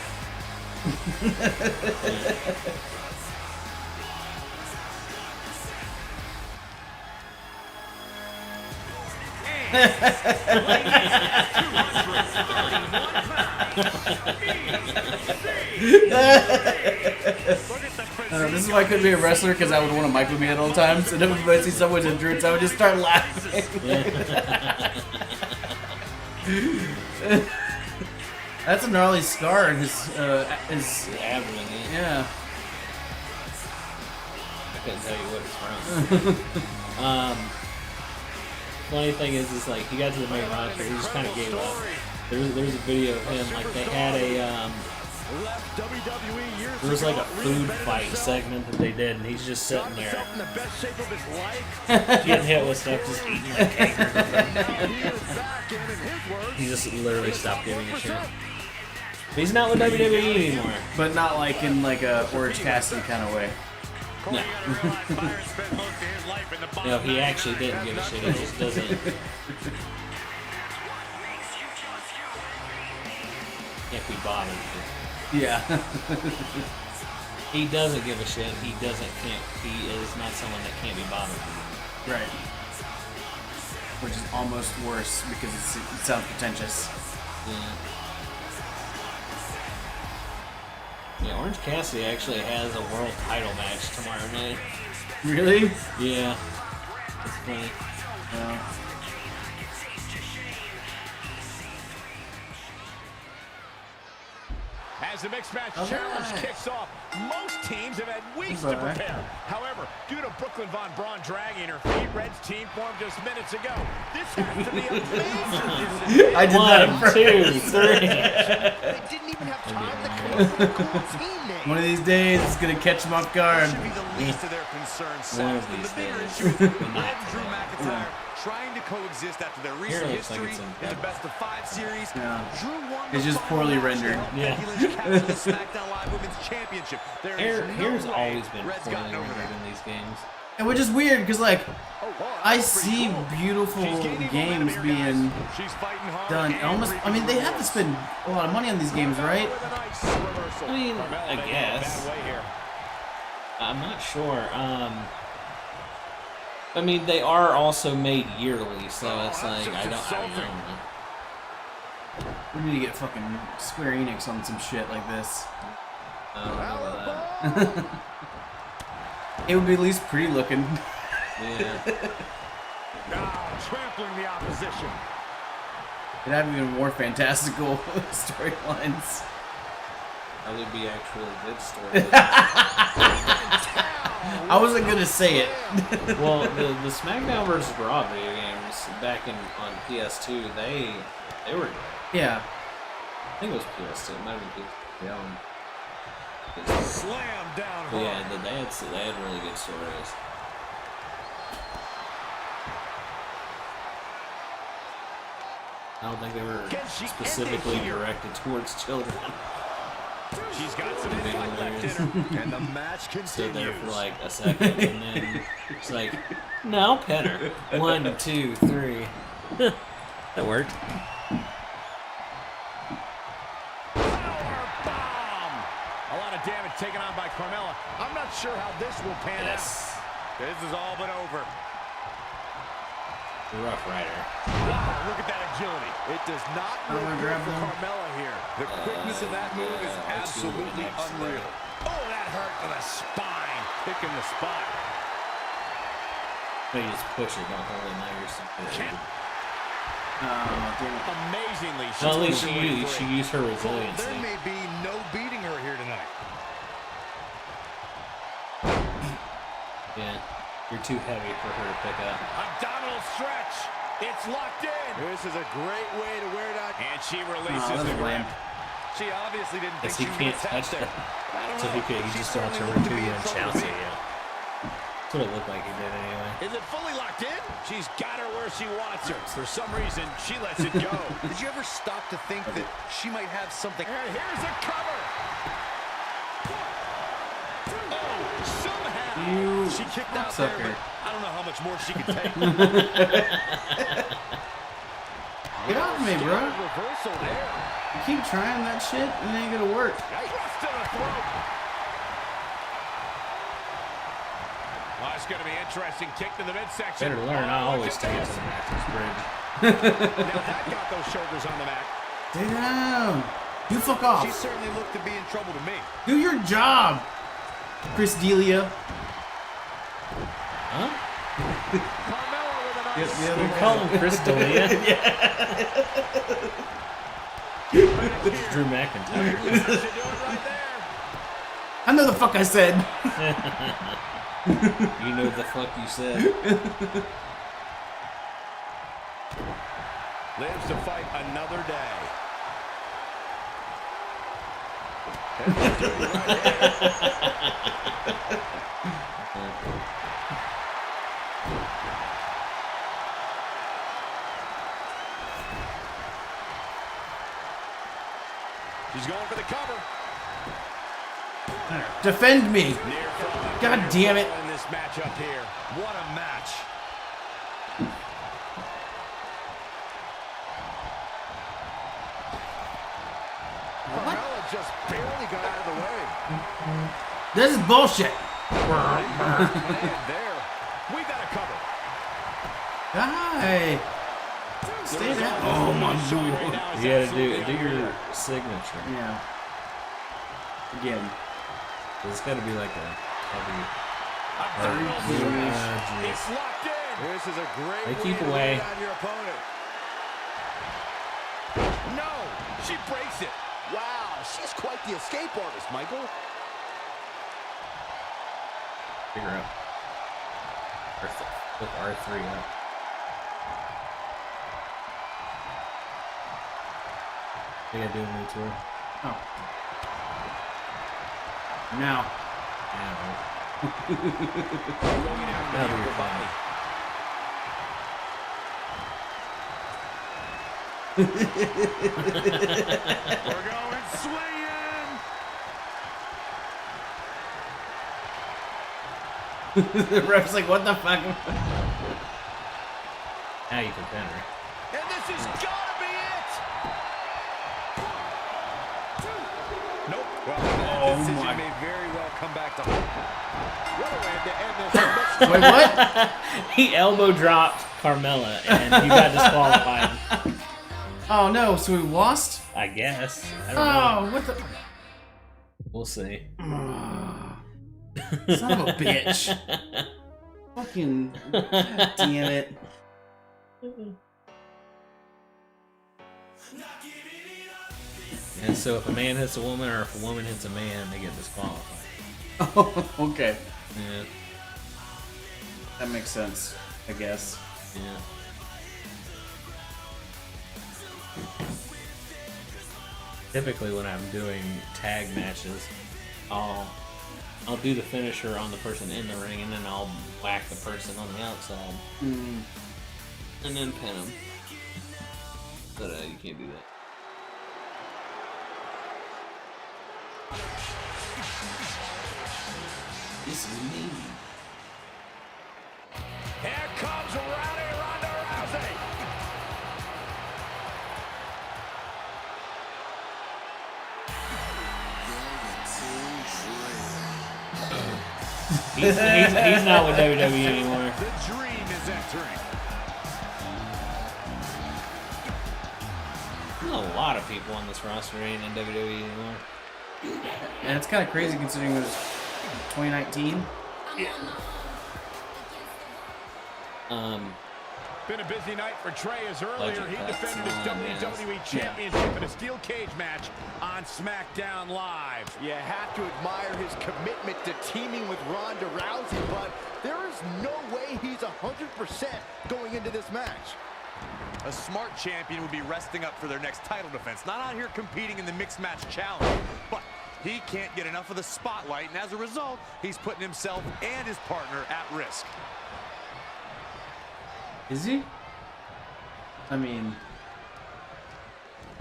This is why I couldn't be a wrestler, because I would want to mic with me at all times. And if I see someone's entrance, I would just start laughing. That's a gnarly scar in his abdomen. Yeah. I couldn't tell you what it's from. Funny thing is like he got to the main roster, he just kind of gave up. There's a video of him, like they had a there was like a food fight segment that they did, and he's just sitting there getting hit with stuff, just eating like cake. He just literally stopped giving a shit. But he's not with WWE anymore. But not like in like a Orange Cassidy kind of way. No. No, he actually didn't give a shit. He just doesn't. Can't be bothered. Yeah. He doesn't give a shit. He is not someone that can't be bothered. Right. Which is almost worse because it sounds pretentious. Yeah, Orange Cassidy actually has a world title match tomorrow night. Really? Yeah. It's funny. As the mixed match challenge kicks off, most teams have had weeks to prepare. However, due to Brooklyn Von Braun dragging her feet, Red's team formed just minutes ago. This has to be amazing. I did that 1, 2, 3. They didn't even have time to come up with a cool team name. One of these days, it's gonna catch them off guard. Should be the least of their concerns. One of The these bigger days. issue is Red and Drew McIntyre trying to coexist after their recent Here it looks like history it's in the best of 5 series. Yeah. Drew won It's the just final poorly match. rendered. Yeah. Becky Lynch captured the SmackDown Live Women's Championship. There is no Hair's way always been Red's poorly gotten over rendered that. in these games. And which is weird, because like, I That's see pretty cool. beautiful She's gaining games momentum here, being guys. She's fighting hard done. and Almost, I mean, they have to spend a lot of money on these games, right? with a nice reversal. I mean, Carmella I making a guess. bad way here. I'm not sure. I mean, they are also made yearly, so it's like I don't know. We need to get fucking Square Enix on some shit like this. I don't know about that. It would be at least pretty looking. Yeah. Now trampling the opposition. It'd have even more fantastical storylines. That would be actually a good story. I wasn't gonna say it. Well, the SmackDown vs. Raw video games back on PS2, they were. Yeah. I think it was PS2. It might have been PS2. Slam down But hard. yeah, they had really good stories. I don't think they were specifically directed towards children. She's got some fight left in her. And the match Stood there for continues. like a second, and then it's like, no, I'll pet her. 1, 2, 3. That worked. Powerbomb! A lot of damage taken on by Carmella. I'm not sure how this will pan out. This is all but over. Rough Rider. Wow, look at that agility. It does not look good for Carmella here. The quickness of that move is absolutely unreal. Oh, that hurt to the spine. Picking the spot. But you just push it, don't hold it. Now you're something. Amazingly, Well, at least she used her resiliency. There may be no beating her here tonight. Yeah, you're too heavy for her to pick up. Abdominal stretch. It's locked in. This is a great way to wear down. And she releases the grip. She obviously didn't think He she can't was touch there. that. So he just wants her to you and Chelsea. Yeah. That's what it looked like he did anyway. Is it fully locked in? She's got her where she wants her. For some reason, she lets it go. Did you ever stop to think that she might have something? And here's a cover. Oh, somehow she kicked out there, but I don't know how much more she can take. Get off me, bro. Reversal there. You keep trying that shit, and it ain't gonna work. Thrust to the throat. Well, it's going to be interesting. Kick to the midsection. Better learn. I always take it to the Matthews Bridge. Now that got those shoulders on the mat. Stay down. You fuck off. She certainly looked to be in trouble to me. Do your job, Chris D'Elia. Huh? Carmella with a nice You call him Chris D'Elia? It's Drew McIntyre. I know the fuck I said. You know the fuck you said. Lives to fight another day. She's going for the cover. Defend me. God damn it. In this matchup here. What a match. Carmella just barely got out of the way. This is bullshit. There. We got a cover. Hi. Stay down. Oh my god. You gotta do your signature. Yeah. Again. It's gotta be like a heavy. It's locked in. This is a great They way keep to away. lay down your opponent. No, she breaks it. Wow, she's quite the escape artist, Michael. Figure out. Look R3 up. They gotta do a new tour. Oh. Now. Now do your body. We're going swinging. The ref's like, what the fuck? Now you can pin her. And this is gotta be it. Nope. Well, that decision may very well come back to haunt. What a way to end this. Wait, what? He elbow dropped Carmella and you got disqualified. Oh no, so we lost? I guess. I don't Oh, know. what the? We'll see. Son of a bitch. Fucking. God damn it. And so if a man hits a woman or if a woman hits a man, they get disqualified. Oh, okay. Yeah. That makes sense, I guess. Yeah. Typically when I'm doing tag matches, I'll do the finisher on the person in the ring and then I'll whack the person on the outside. And then pin them. But you can't do that. This is me. Here comes Ronda Rousey. He's not with WWE anymore. The Dream is entering. There's a lot of people on this roster ain't in WWE anymore. And it's kind of crazy considering it was 2019. Been a busy night for Trey, as earlier he defended his WWE Championship in a steel cage match on SmackDown Live. You have to admire his commitment to teaming with Ronda Rousey, but there is no way he's 100% going into this match. A smart champion would be resting up for their next title defense, not out here competing in the mixed match challenge. But he can't get enough of the spotlight, and as a result, he's putting himself and his partner at risk. Is he? I mean...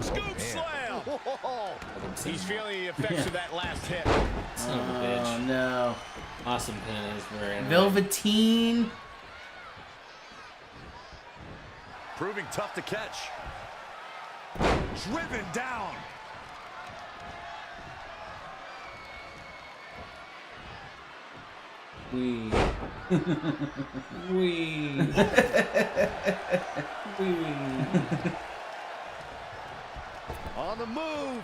Scoop slam! Whoa. He's feeling the effects of that last hit. Son of a bitch. Oh, no. Awesome pin is very annoying. Velveteen. Proving tough to catch. Driven down. Wee. Wee. On the move.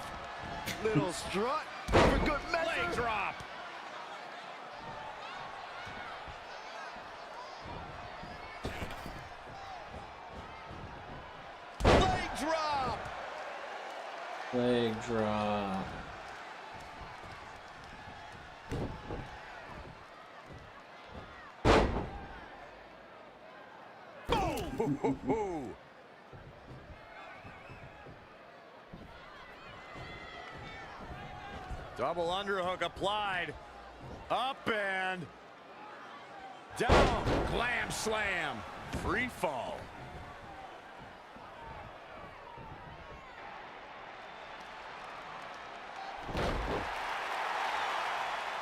Little strut for good measure. Leg drop. Leg drop. Leg drop. Boom! Double underhook applied. Up and down. Glam slam. Free fall.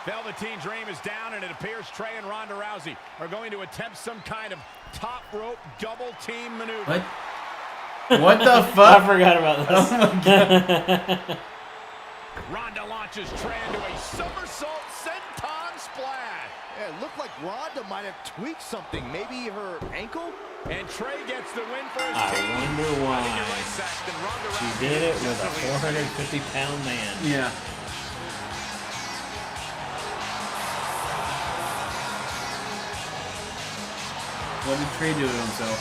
Velveteen Dream is down, and it appears Trey and Ronda Rousey are going to attempt some kind of top rope double team maneuver. What? What the fuck? I forgot about this. Oh my God. Ronda launches Trey into a somersault senton splash. Yeah, it looked like Ronda might have tweaked something. Maybe her ankle? And Trey gets the win for his I team. wonder why. I think you're right, Saxton. Ronda She Rousey did it is with a definitely 450-pound man. Yeah. What did Trey do to himself?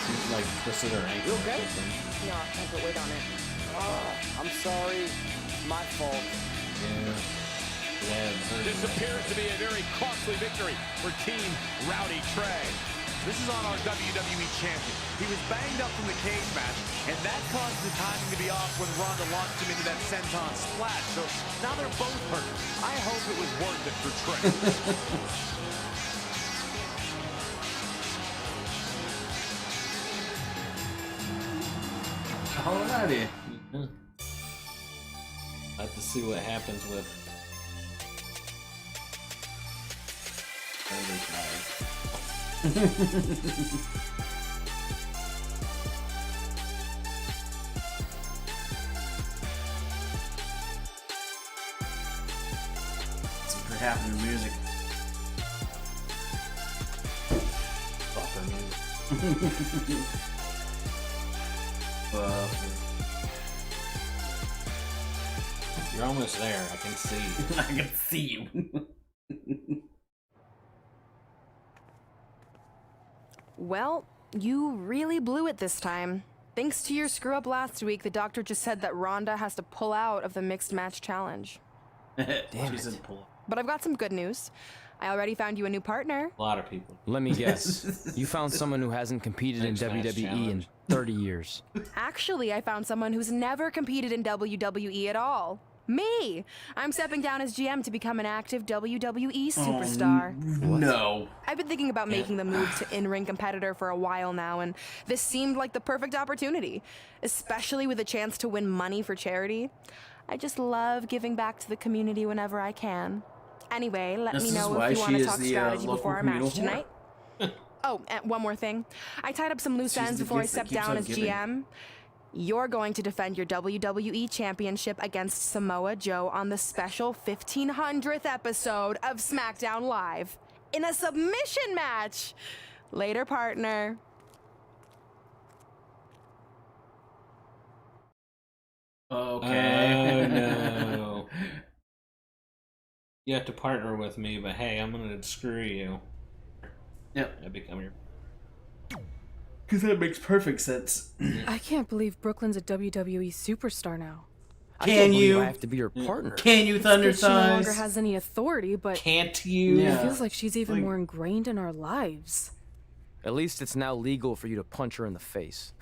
She's like twisted her ankle. You okay? No, I put weight on it. Oh, I'm sorry. It's my fault. Yeah. This appears to be a very costly victory for Team Rowdy Trey. This is on our WWE champion. He was banged up from the cage match, and that caused the timing to be off when Ronda launched him into that senton splash. So now they're both hurt. I hope it was worth it for Trey. Alrighty. Yeah. I have to see what happens with Super happening music. buffer music. You're almost there. I can see you. I can see you. Well, you really blew it this time. Thanks to your screw up last week, the doctor just said that Ronda has to pull out of the mixed match challenge. Damn, she said pull. But I've got some good news. I already found you a new partner. A lot of people. Let me guess. You found someone who hasn't competed in Mixed match WWE in challenge. 30 years. Actually, I found someone who's never competed in WWE at all. Me! I'm stepping down as GM to become an active WWE superstar. No. I've been thinking about making the move to in-ring competitor for a while now, and this seemed like the perfect opportunity, especially with a chance to win money for charity. I just love giving back to the community whenever I can. Anyway, let This me is know why if you want she to is talk the, strategy local before our communal match tonight. Oh, and one more thing. I tied up some loose She's ends the before I gift that stepped keeps down on as giving. GM. You're going to defend your WWE Championship against Samoa Joe on the special 1500th episode of SmackDown Live in a submission match. Later, partner. Okay. Oh, no. You have to partner with me, but hey, I'm going to screw you. Yep. I become your... Because that makes perfect sense. I can't believe Brooklyn's a WWE superstar now. I can't believe I have to be her partner. Can you, Thunder It's good she no longer Thighs? has any authority, but Can't you? it Yeah. feels like she's even more ingrained in our lives. At least it's now legal for you to punch her in the face.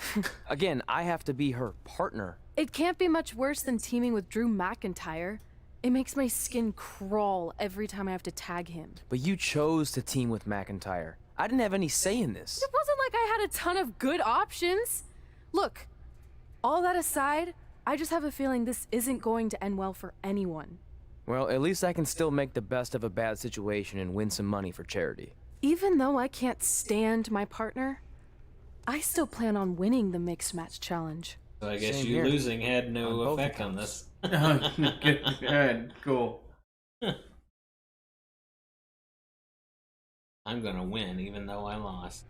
Again, I have to be her partner. It can't be much worse than teaming with Drew McIntyre. It makes my skin crawl every time I have to tag him. But you chose to team with McIntyre. I didn't have any say in this. It wasn't like I had a ton of good options. Look, all that aside, I just have a feeling this isn't going to end well for anyone. Well, at least I can still make the best of a bad situation and win some money for charity. Even though I can't stand my partner, I still plan on winning the mixed match challenge. So I guess Same you here. losing had no On both effect on accounts. this. Good. Cool. I'm gonna win, even though I lost.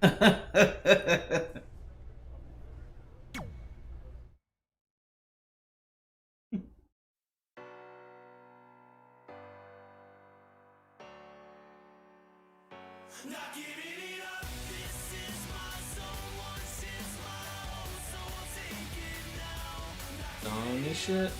On this shit.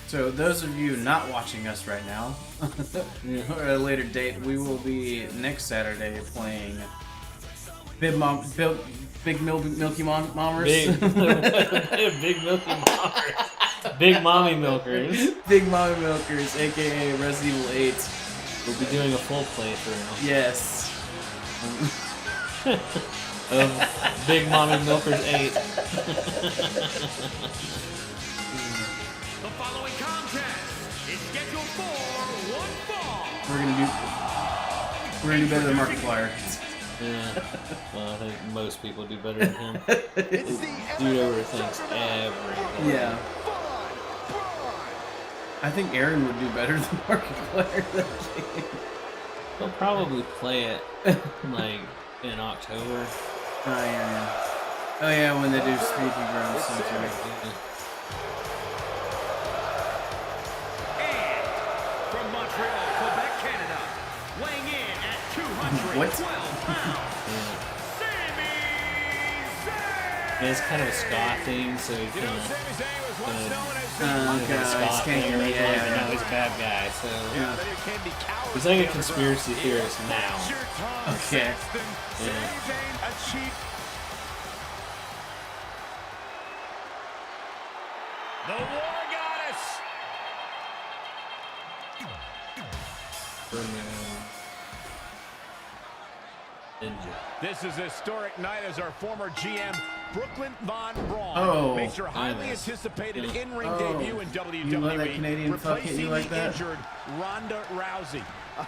So those of you not watching us right now, or at a later date, we will be next Saturday playing Big Milky Mommers. Big milky milkers. Big mommy milkers. Big Mommy Milkers, aka Resident Evil 8. We'll be doing a full playthrough Yes. of Big Mommy Milkers 8. The following contest is scheduled for one fall. We're gonna do better than Markiplier. Yeah. Well, I think most people do better than him. It's the Dude overthinks everything. Yeah. I think Aaron would do better than Markiplier. They'll probably play it like in October. Oh yeah. Oh yeah, when they do Speaky Grounds. That's right. And from Montreal, Quebec, Canada, weighing in at 212 pounds, Sami Zayn! Yeah, it's kind of a ska theme, so he's You know, gonna Sami Zayn was once known as the Okay, ska it's thing kinky, originally, yeah. but now he's a bad guy, so Yeah, but it can be cowards. he's like a conspiracy theorist now. Okay. Yeah. Sami Zayn achieved the War Goddess. This is a historic night as our former GM Brooklyn Von Braun makes her highly anticipated in-ring debut in WWE, You let that Canadian fuck hit you replacing like the that? injured Ronda Rousey.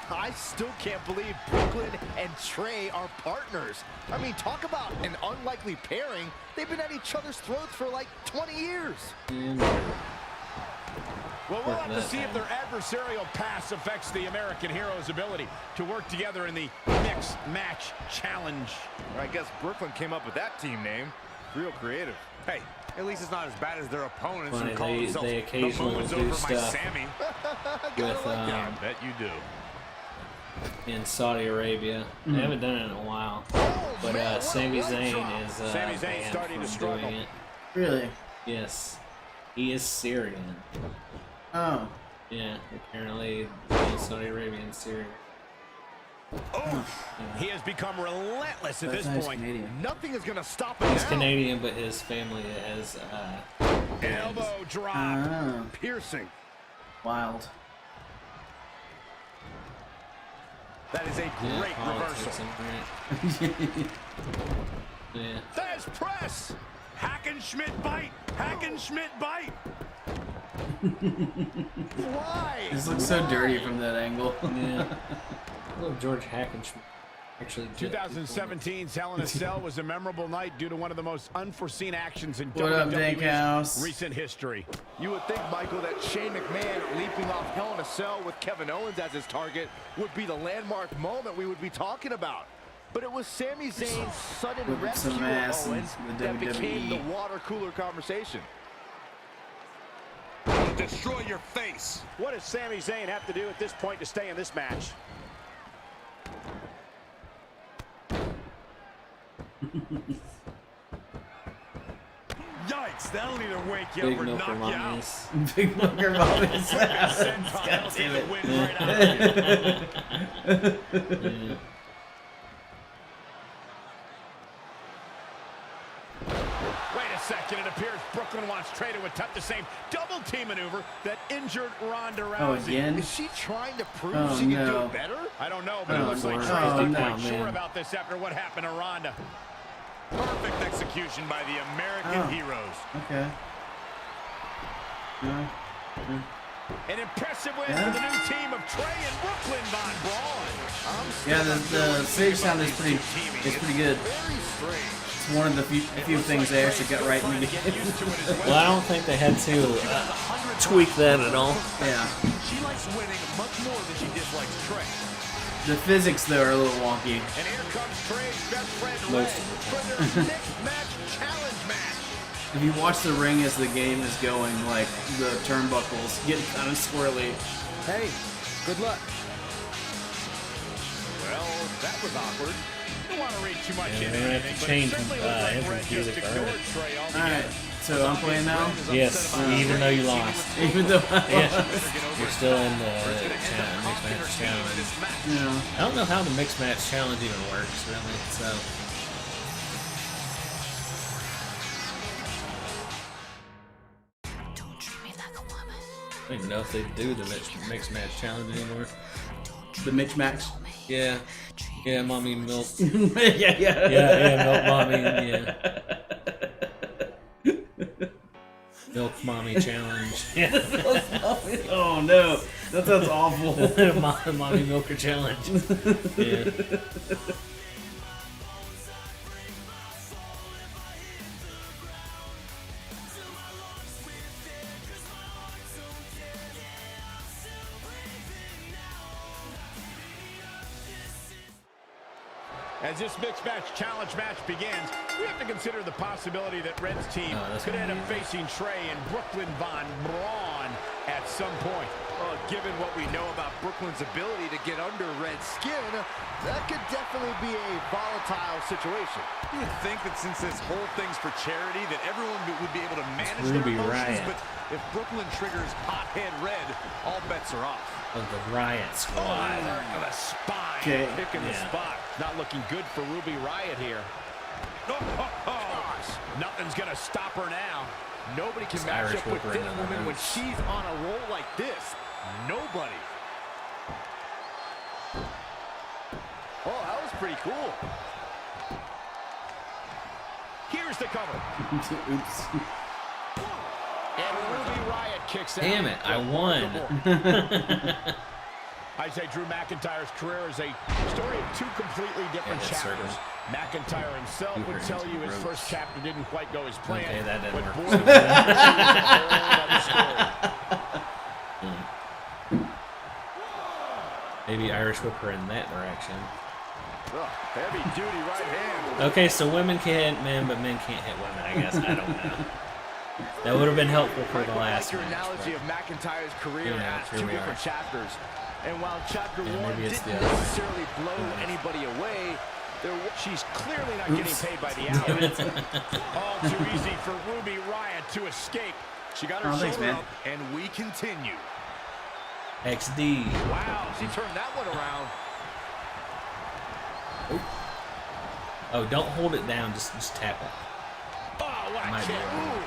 I still can't believe Brooklyn and Trey are partners. I mean, talk about an unlikely pairing. They've been at each other's throats for like 20 years. Well, we'll have to see if their adversarial pass affects the American Hero's ability to work together in the Mixed Match Challenge. I guess Brooklyn came up with that team name. Real creative. Hey, at least it's not as bad as their opponents Funny, who call themselves they the occasionally moon's do over my stuff Sammy. with I bet you do. in Saudi Arabia. They haven't done it in a while, but Sami Zayn is Sami Zayn banned starting to from struggle. doing it. Really? Yes, he is Syrian. Oh. Yeah, apparently the Saudi Arabian Syrian. He has become relentless at That's this nice point. Canadian. Nothing is going to stop him He's now. Canadian, but his family has Elbow drop. Ah. Piercing. Wild. That is a great reversal. politics and rant. Yeah. There's press. Hackenschmidt bite. Hackenschmidt bite. Why? This looks so dirty from that angle. Yeah. I love George Hackenschmidt. Actually, 2017's Hell in a Cell was a memorable night due to one of the most unforeseen actions in What up, Dankhouse? recent history. You would think, Michael, that Shane McMahon leaping off Hell in a Cell with Kevin Owens as his target would be the landmark moment we would be talking about. But it was Sami Zayn's sudden Whipping rescue some of ass in Owens the that became the WWE. water cooler conversation. Destroy your face. What does Sami Zayn have to do at this point to stay in this match? Yikes, that'll either wake you Big up or milker knock you out. mommies. Big milker mommies. God damn it. Yeah. Wait a second, it appears Brooklyn wants Trey to attempt the same double team maneuver that injured Ronda Rousey. Oh, again? Is she trying to prove Oh, she can no. do it better? I don't know, but it Oh, looks like Lord. Trey's Oh, not no, quite sure man. about this after what happened to Ronda. Perfect execution by the American Oh. heroes. Okay. No. An impressive win Yeah. for the new team of Trey and Brooklyn Von Braun. Yeah, the stage sound is pretty good. Very strange. It's one of the few things they actually got right in the game. Well, I don't think they had to tweak that at all. Yeah. She likes winning much more than she dislikes Trey. The physics, though, are a little wonky. And here comes Trey's best friend Ray Most of the for their next match challenge match. If you watch the ring as the game is going, like, the turnbuckles get kind of swirly. Hey, good luck. Well, that was awkward. Don't want to read too much Yeah, into they're gonna have anything, to but change, it certainly looks like entrance Red just music for her. ignored Trey altogether. Alright, so I'm playing now? Yes, even though you lost. Even though I Yeah, lost. you're still in the mixed match challenge. Yeah. I don't know how the mixed match challenge even works, really. So I don't even know if they do the mixed match challenge anymore. The Mitch Match. Yeah, yeah, mommy milk. yeah. Yeah, milk mommy. Yeah, milk mommy challenge. Yeah, Oh no, that sounds awful. mommy milker challenge. Yeah. As this mixed match challenge match begins, we have to consider the possibility that Red's team could end up facing Trey and Brooklyn Von Braun at some point. Well, given what we know about Brooklyn's ability to get under Red's skin, that could definitely be a volatile situation. You'd think that since this whole thing's for charity, that everyone would be able to manage their Ruby emotions, Riott. but if Brooklyn triggers hothead Red, all bets are off. Of the Riot Squad. To the spine, Okay. picking the spot. Not looking good for Ruby Riott here. Nothing's gonna stop her now. Nobody can This match Irish up with whipper this in the woman when nose. she's on a roll like this. Nobody. Oh, that was pretty cool. Here's the cover. Oops. And Ruby Riott kicks out. Damn it, I won. I'd say Drew McIntyre's career is a story of two completely different Yeah, chapters. certainly. McIntyre himself You would heard tell into you the his ropes. first chapter didn't quite go as planned. Okay, that didn't but work. boy, that's a whole other story. Maybe Irish whipper in that direction. Heavy duty right hand. Okay, so women can hit men, but men can't hit women, I guess. I don't know. That would have been helpful for the I last like your match, analogy but- of McIntyre's career Yeah, as here two we different are. chapters. And while chapter Yeah, one maybe it's didn't the other way. necessarily blow anybody away, She's clearly not getting paid by the hour. All too easy for Ruby Riott to escape. she got her Oh, thanks, shoulder man. up, and we continue. XD. Wow, she turned that one around. Oh, don't hold it down. Just tap it. Oh, what a Might be kick. right.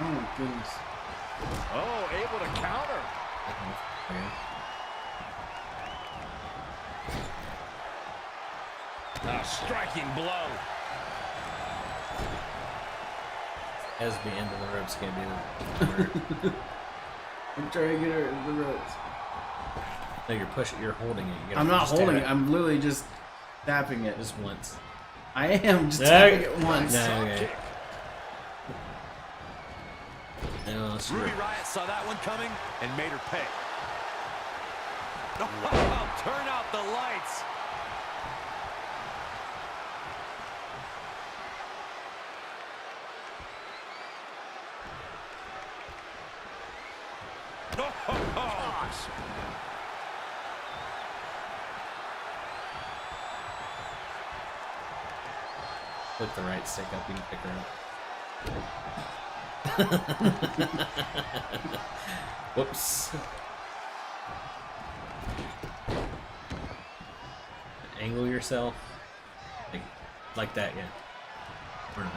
Oh my goodness. Oh, able to counter. Okay. A striking blow. As the end of the ropes can't be the I'm trying to get her in the ropes. No, you're pushing. You're holding it. You I'm not holding it. I'm literally just tapping it. Just once. I am just tapping it once. No, okay. No, Ruby Riott saw that one coming and made her pay. Oh, turn out the lights. Gosh. Put the right stick up, you can pick her up. Whoops. Angle yourself. Like that, yeah. Or not.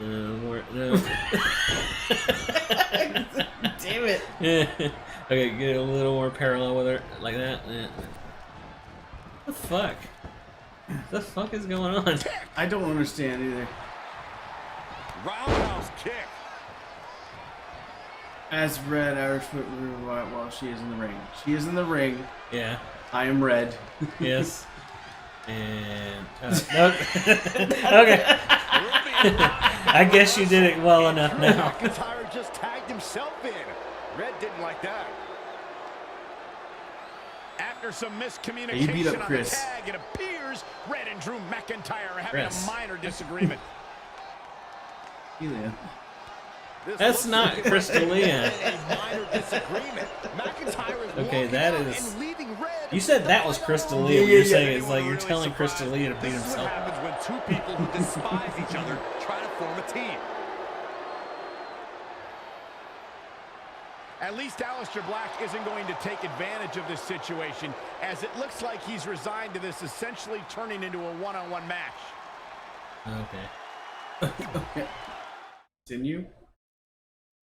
More, no. Damn it. Okay, get a little more parallel with her. Like that. What the fuck? What the fuck is going on? I don't understand either. Roundhouse kick. As Red Irish Foot Ruby Riott while she is in the ring. She is in the ring. Yeah. I am Red. Yes. And nope. Okay. I guess you did it well enough now. McIntyre just tagged himself in. Red didn't like that. After some He miscommunication beat up on the Chris. tag, it appears Red and Drew McIntyre are having Chris. a minor disagreement. Elia. That's not Crystalia. A minor disagreement. McIntyre is Okay, walking that out is. and leaving Red. You said that was Crystalia. What you're saying is like you're telling Crystalia to beat This is what himself. happens when two people who despise each other try to form a team. At least Aleister Black isn't going to take advantage of this situation, as it looks like he's resigned to this essentially turning into a one-on-one match. Okay. Okay. Continue.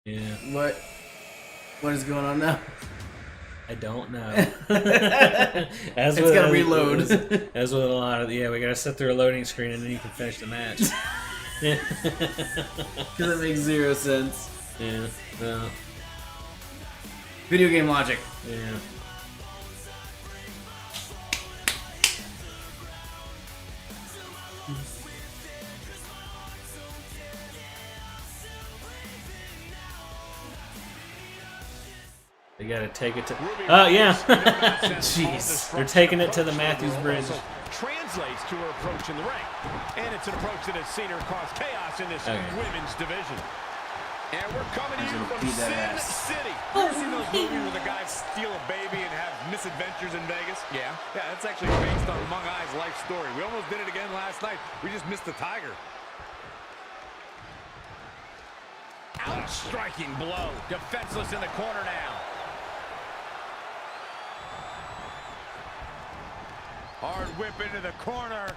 Yeah. What is going on now? I don't know. As It's gotta reload. As with a lot of we gotta sit through a loading screen and then you can finish the match. Because it makes zero sense. Yeah. No. Video game logic. Yeah. They gotta take it to. Oh yeah. Jeez. They're taking it to the Matthews Bridge. Translates to her approach in the ring, and it's an approach that has seen her cause chaos in this women's division. And we're coming to you from Sin City. You ever seen those movies where the guys steal a baby and have misadventures in Vegas? Yeah. Yeah, that's actually based on Mung Ai's life story. We almost did it again last night. We just missed the tiger. Outstriking blow. Defenseless in the corner now. Hard whip into the corner.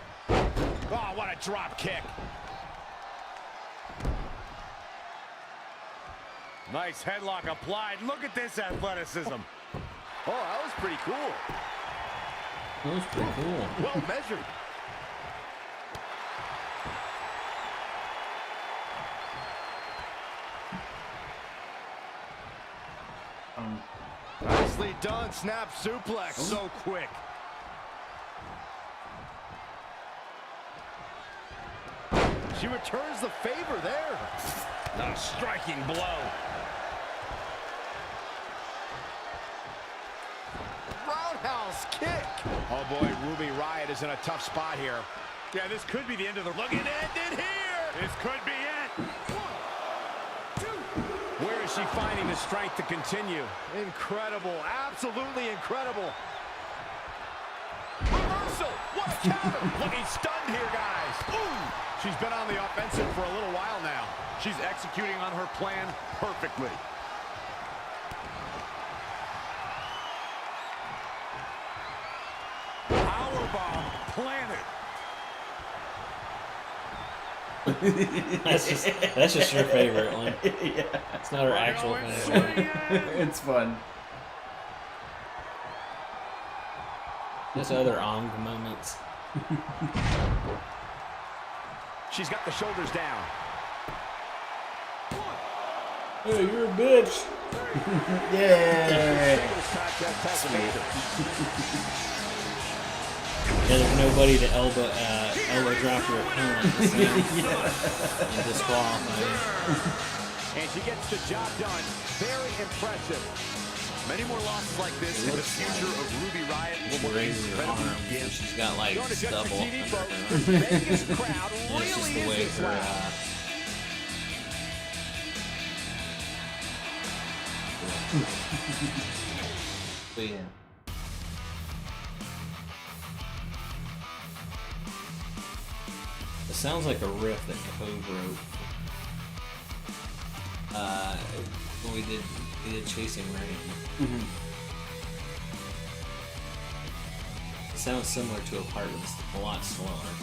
Oh, what a drop kick. Nice headlock applied. Look at this athleticism. Oh, that was pretty cool. That was pretty cool. Well measured. Nicely done. Snap suplex. So quick. She returns the favor there. A striking blow. Roundhouse kick. Oh boy, Ruby Riott is in a tough spot here. Yeah, this could be the end of the... Look at it here! This could be it! 1, 2. Where is she finding the strength to continue? Incredible. Absolutely incredible. Reversal. What a counter. Looking stunned here, guys. Ooh. She's been on the offensive for a little while now. She's executing on her plan perfectly. Powerbomb planted. That's just your favorite one. Yeah. It's not her actual finish. It's fun. Just other Ong moments. She's got the shoulders down. Hey, you're a bitch. Yeah. Yeah, there's nobody to elbow drop your opponent at the same and disqualify you. And she gets the job done. Very impressive. Many more losses like this, and the future of Ruby Riott She will look raises her incredibly arm, dim. and she's got like Going to judge stubble for under TV, her. folks. The Vegas crowd And it's just really the way is this her, loud. But yeah. It sounds like a riff that Cove wrote. When we did Chasing Rain. Mm-hmm. It sounds similar to a part that's a lot slower. I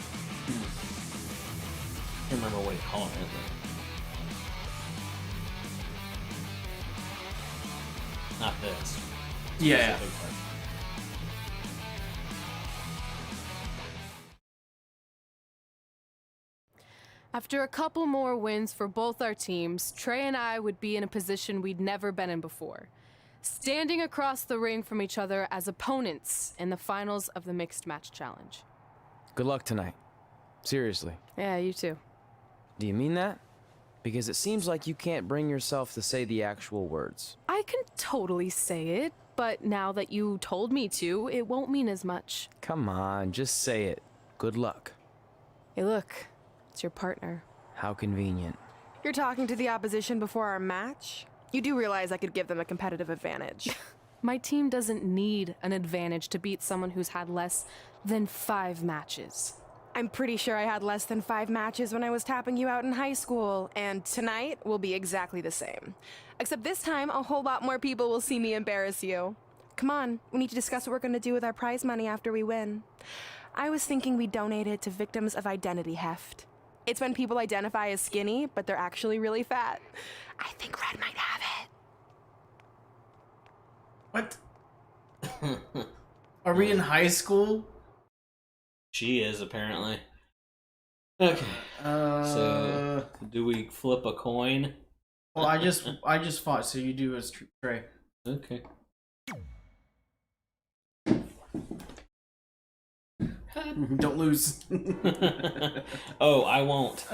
can't remember what he called it, but not this. Yeah. Specific part. After a couple more wins for both our teams, Trey and I would be in a position we'd never been in before. Standing across the ring from each other as opponents in the finals of the Mixed Match Challenge. Good luck tonight. Seriously. Yeah, you too. Do you mean that? Because it seems like you can't bring yourself to say the actual words. I can totally say it, but now that you told me to, it won't mean as much. Come on, just say it. Good luck. Hey, look. It's your partner. How convenient. You're talking to the opposition before our match? You do realize I could give them a competitive advantage. My team doesn't need an advantage to beat someone who's had less than 5 matches. I'm pretty sure I had less than 5 matches when I was tapping you out in high school, and tonight will be exactly the same. Except this time, a whole lot more people will see me embarrass you. Come on, we need to discuss what we're going to do with our prize money after we win. I was thinking we donate it to victims of identity heft. It's when people identify as skinny, but they're actually really fat. I think Red might have it. What? Are we in high school? She is, apparently. Okay. So, do we flip a coin? Well, I just fought, so you do as Trey. Okay. Don't lose. Oh, I won't.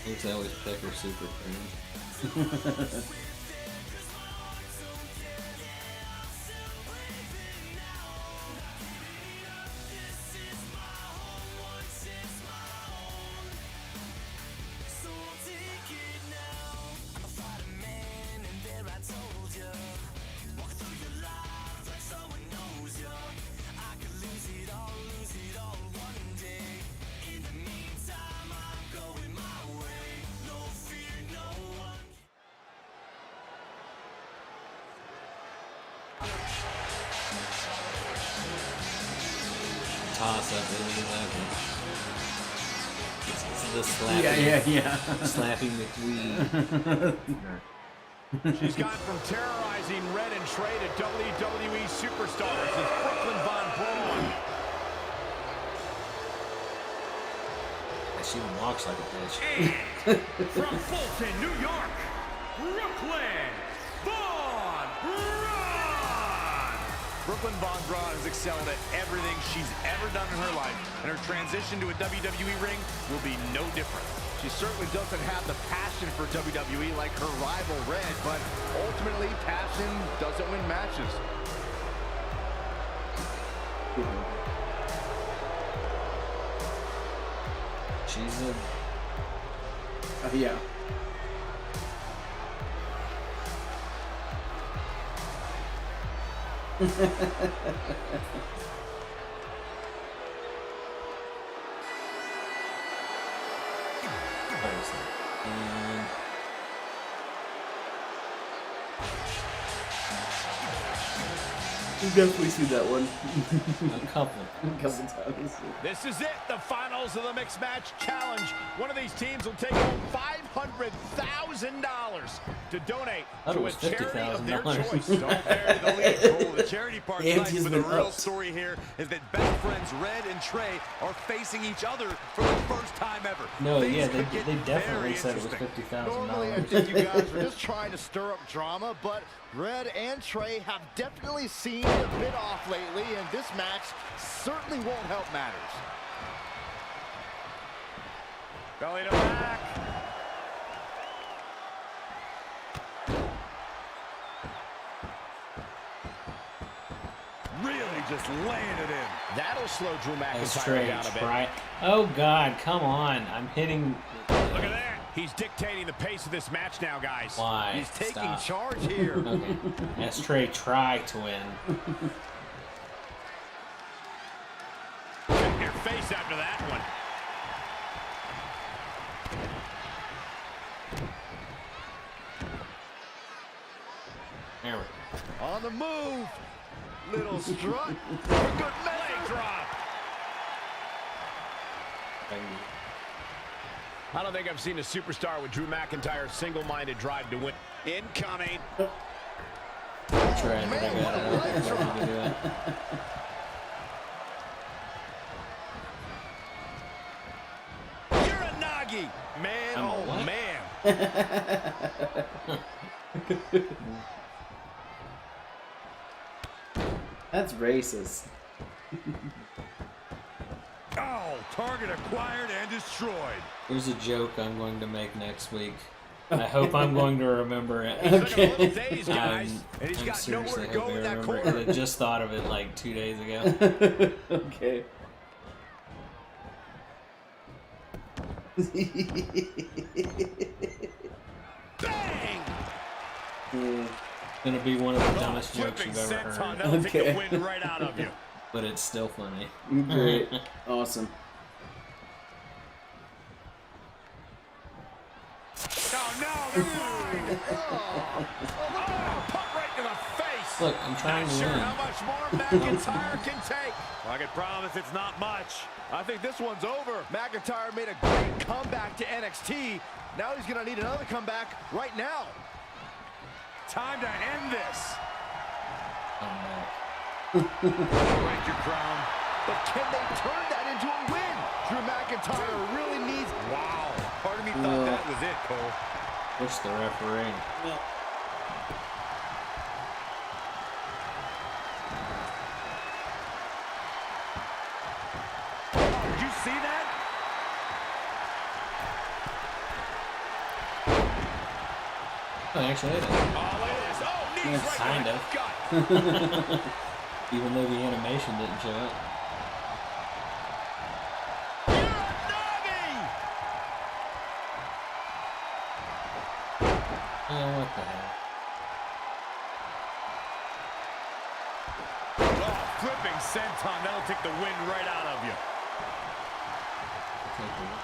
Looks I always pick her super cream. Toss up, it's the slapping. Yeah. Slapping McWee. She's gone from terrorizing Red and Trey to WWE superstars. It's Brooklyn Von Braun. She even walks like a bitch. From Fulton, New York, Brooklyn Von Braun. Brooklyn Von Braun has excelled at everything she's ever done in her life, and her transition to a WWE ring will be no different. She certainly doesn't have the passion for WWE like her rival Red, but ultimately passion doesn't win matches. She's a... yeah. And... We've definitely seen that one. A couple times. This is it, the finals of the Mixed Match Challenge. One of these teams will take home $500,000 to donate to a charity of their choice. Don't bury the lead, Cole. The charity part's The nice, ante's but the been real upped. story here is that best friends Red and Trey are facing each other for the first time ever. No, Things yeah, could they get definitely very said it was interesting. Normally, I $50,000. think you guys were just trying to stir up drama, but Red and Trey have definitely seemed a bit off lately, and this match certainly won't help matters. Belly to back. Really just laying it in. That'll slow Drew That's McIntyre straight. down a bit. Try. Oh God, come on! I'm hitting. Look at that. He's dictating the pace of this match now, guys. Why? He's taking Stop. charge here. Okay. That's Trey. Try to win. Check your face after that one. There we go. On the move. Little strut. For good Leg measure. drop. I don't think I've seen a superstar with Drew McIntyre's single-minded drive to win. Incoming. Trey, man, what a leg drop. to do it. Uranagi. Man, I'm a oh what? man. That's racist. Oh, target acquired and destroyed. Here's a joke I'm going to make next week. I hope I'm going to remember it. He's looking a little dazed, guys. And he's I'm got nowhere seriously to go hoping in I that remember it. corner. I just thought of it like 2 days ago. Okay. Bang! Gonna be one of the dumbest jokes Flipping you've ever senton. heard, That'll take Okay. the wind right out of you. but it's still funny. Great. Awesome. Oh no, they're blind. Oh, put right to the face. Look, I'm trying Not to sure win. how much more McIntyre can take. I can promise it's not much. I think this one's over. McIntyre made a great comeback to NXT. Now he's going to need another comeback right now. Time to end this. Oh, Break your crown. But can they turn that into a win? Drew McIntyre really needs... Wow. Part of me thought that was it, Cole. no. Push the referee. Did you see that? Oh, actually, it is. Oh, look at this. Oh, knees Yeah, right kind to of. the gut. Even though the animation didn't show it. Uranagi! Oh, what the hell? Oh, flipping senton. That'll take the wind right out of you. Take it.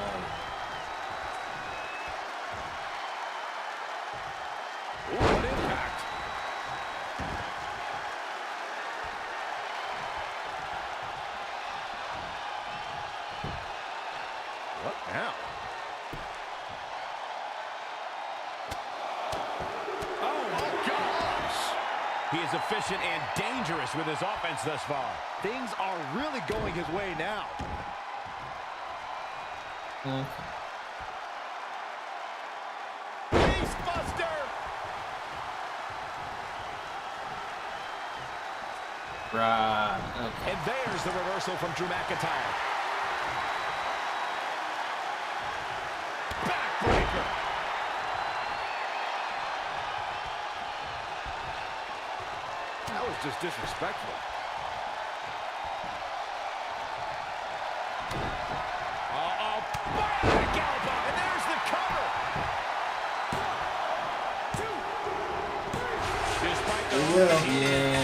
Oh. Ooh, what impact. What now? Oh, my gosh. He is efficient and dangerous with his offense thus far. Things are really going his way now. Okay. Facebuster! Right. Okay. And there's the reversal from Drew McIntyre. Backbreaker. That was just disrespectful. Uh-oh. Bionic elbow. And there's the cover. Despite the Yeah.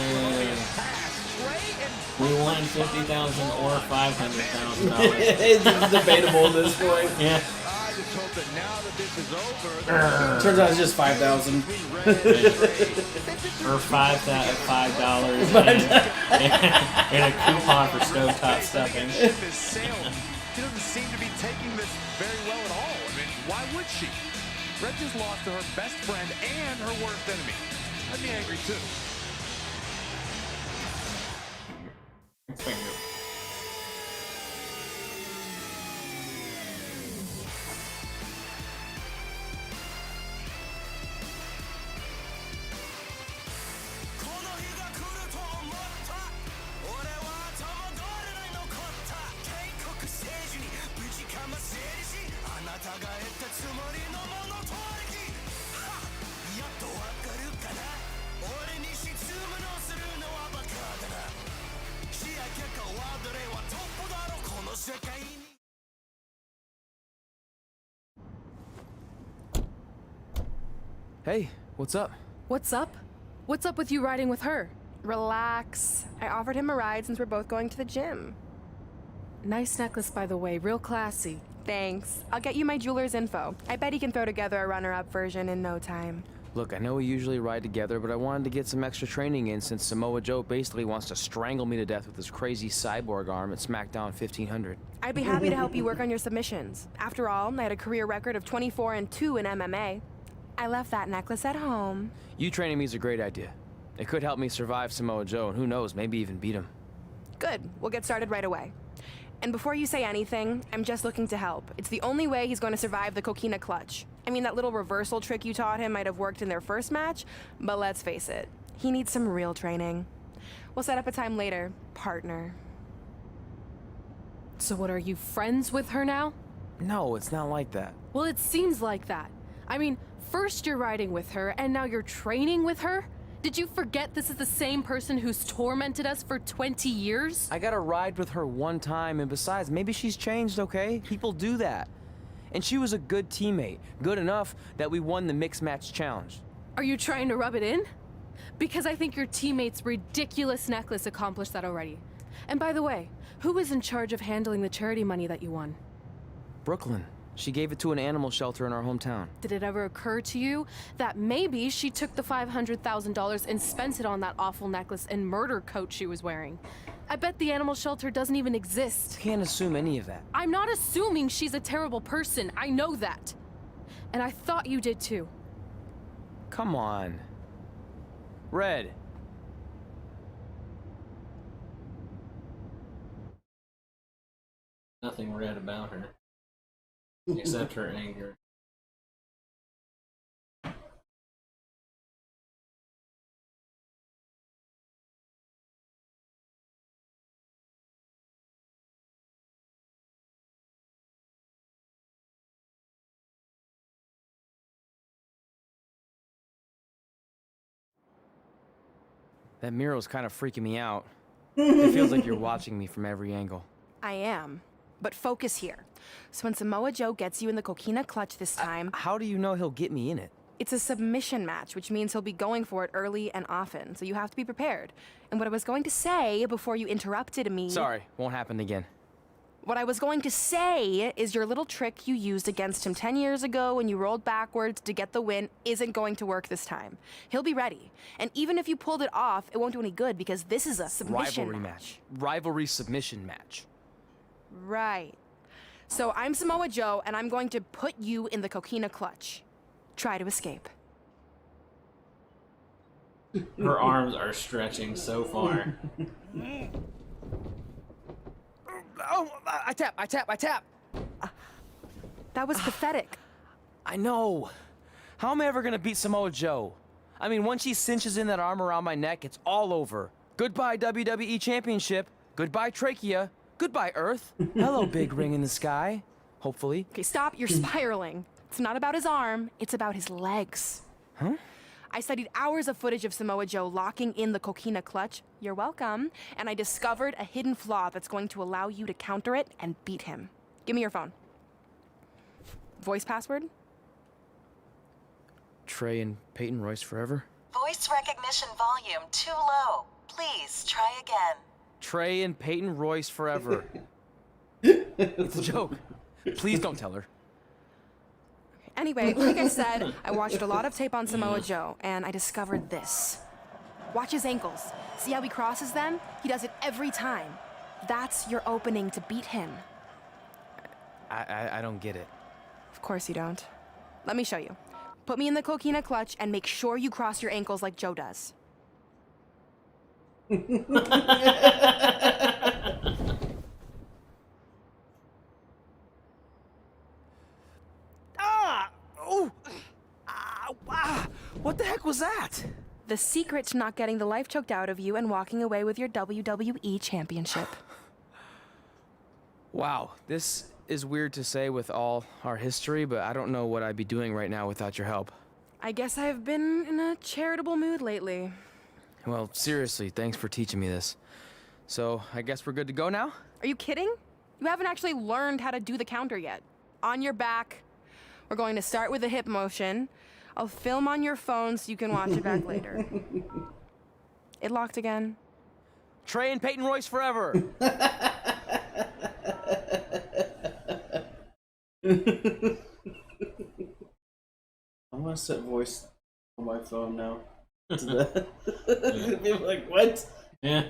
We won $50,000 or $500,000. It's debatable at this point. Yeah. I just hope that now that this is over, Turns out it's just 5,000. between Red and Trey, Or $5 and a coupon for stovetop stuffing. She doesn't seem to be taking this very well at all. I mean, why would she? Red just lost to her best friend and her worst enemy. I'd be angry too. Hey, what's up? What's up? What's up with you riding with her? Relax. I offered him a ride since we're both going to the gym. Nice necklace, by the way. Real classy. Thanks. I'll get you my jeweler's info. I bet he can throw together a runner-up version in no time. Look, I know we usually ride together, but I wanted to get some extra training in since Samoa Joe basically wants to strangle me to death with his crazy cyborg arm at SmackDown 1500. I'd be happy to help you work on your submissions. After all, I had a career record of 24-2 in MMA. I left that necklace at home. You training me is a great idea. It could help me survive Samoa Joe, and who knows, maybe even beat him. Good. We'll get started right away. And before you say anything, I'm just looking to help. It's the only way he's going to survive the coquina clutch. I mean, that little reversal trick you taught him might have worked in their first match, but let's face it, he needs some real training. We'll set up a time later, partner. So what, are you friends with her now? No, it's not like that. Well, it seems like that. I mean, first you're riding with her, and now you're training with her? Did you forget this is the same person who's tormented us for 20 years? I got a ride with her one time, and besides, maybe she's changed, okay? People do that. And she was a good teammate. Good enough that we won the mixed match challenge. Are you trying to rub it in? Because I think your teammate's ridiculous necklace accomplished that already. And by the way, who was in charge of handling the charity money that you won? Brooklyn. She gave it to an animal shelter in our hometown. Did it ever occur to you that maybe she took the $500,000 and spent it on that awful necklace and murder coat she was wearing? I bet the animal shelter doesn't even exist. Can't assume any of that. I'm not assuming she's a terrible person. I know that. And I thought you did too. Come on. Red. Nothing red about her. Except her anger. That mural's kind of freaking me out. It feels like you're watching me from every angle. I am. But focus here. So when Samoa Joe gets you in the coquina clutch this time... How do you know he'll get me in it? It's a submission match, which means he'll be going for it early and often, so you have to be prepared. And what I was going to say before you interrupted me... Sorry, won't happen again. What I was going to say is your little trick you used against him 10 years ago when you rolled backwards to get the win isn't going to work this time. He'll be ready. And even if you pulled it off, it won't do any good because this is a submission Rivalry match. Rivalry submission match. Right. So I'm Samoa Joe, and I'm going to put you in the coquina clutch. Try to escape. Her arms are stretching so far. Oh, I tap. That was pathetic. I know. How am I ever gonna beat Samoa Joe? I mean, once she cinches in that arm around my neck, it's all over. Goodbye, WWE Championship. Goodbye, Trachea. Goodbye, Earth. Hello, big ring in the sky. Hopefully. Okay, stop. You're spiraling. It's not about his arm. It's about his legs. Huh? I studied hours of footage of Samoa Joe locking in the coquina clutch. You're welcome. And I discovered a hidden flaw that's going to allow you to counter it and beat him. Give me your phone. Voice password? Trey and Peyton Royce forever? Voice recognition volume too low. Please try again. Trey and Peyton Royce forever. It's a joke. Please don't tell her. Anyway, like I said, I watched a lot of tape on Samoa Joe, and I discovered this. Watch his ankles. See how he crosses them? He does it every time. That's your opening to beat him. I don't get it. Of course you don't. Let me show you. Put me in the coquina clutch and make sure you cross your ankles like Joe does. What the heck was that? The secret to not getting the life choked out of you and walking away with your WWE championship. Wow, this is weird to say with all our history, but I don't know what I'd be doing right now without your help. I guess I've been in a charitable mood lately. Well, seriously, thanks for teaching me this. So, I guess we're good to go now? Are you kidding? You haven't actually learned how to do the counter yet. On your back. We're going to start with a hip motion. I'll film on your phone so you can watch it back later. It locked again. Trey and Peyton Royce forever! I want to set voice on my phone now. People like, what? Yeah.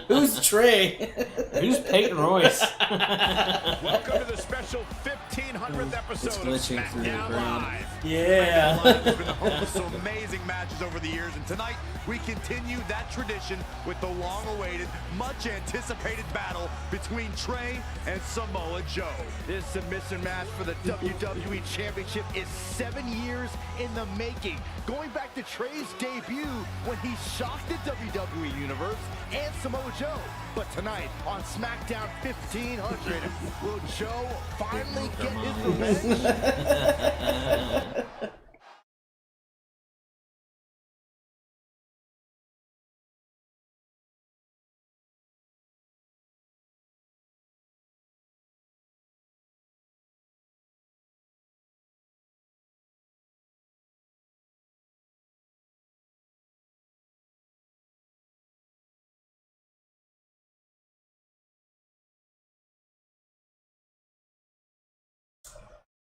Who's Trey? Who's Peyton Royce? Welcome to the special 1500th episode of glitching through the SmackDown ground. Live. Yeah. Live has been home to some amazing matches over the years, and tonight we continue that tradition with the long-awaited, much-anticipated battle between Trey and Samoa Joe. This submission match for the WWE Championship is 7 years in the making, going back to Trey's debut when he shocked the WWE Universe and Samoa Joe. But tonight on SmackDown 1500, will Joe finally get his revenge?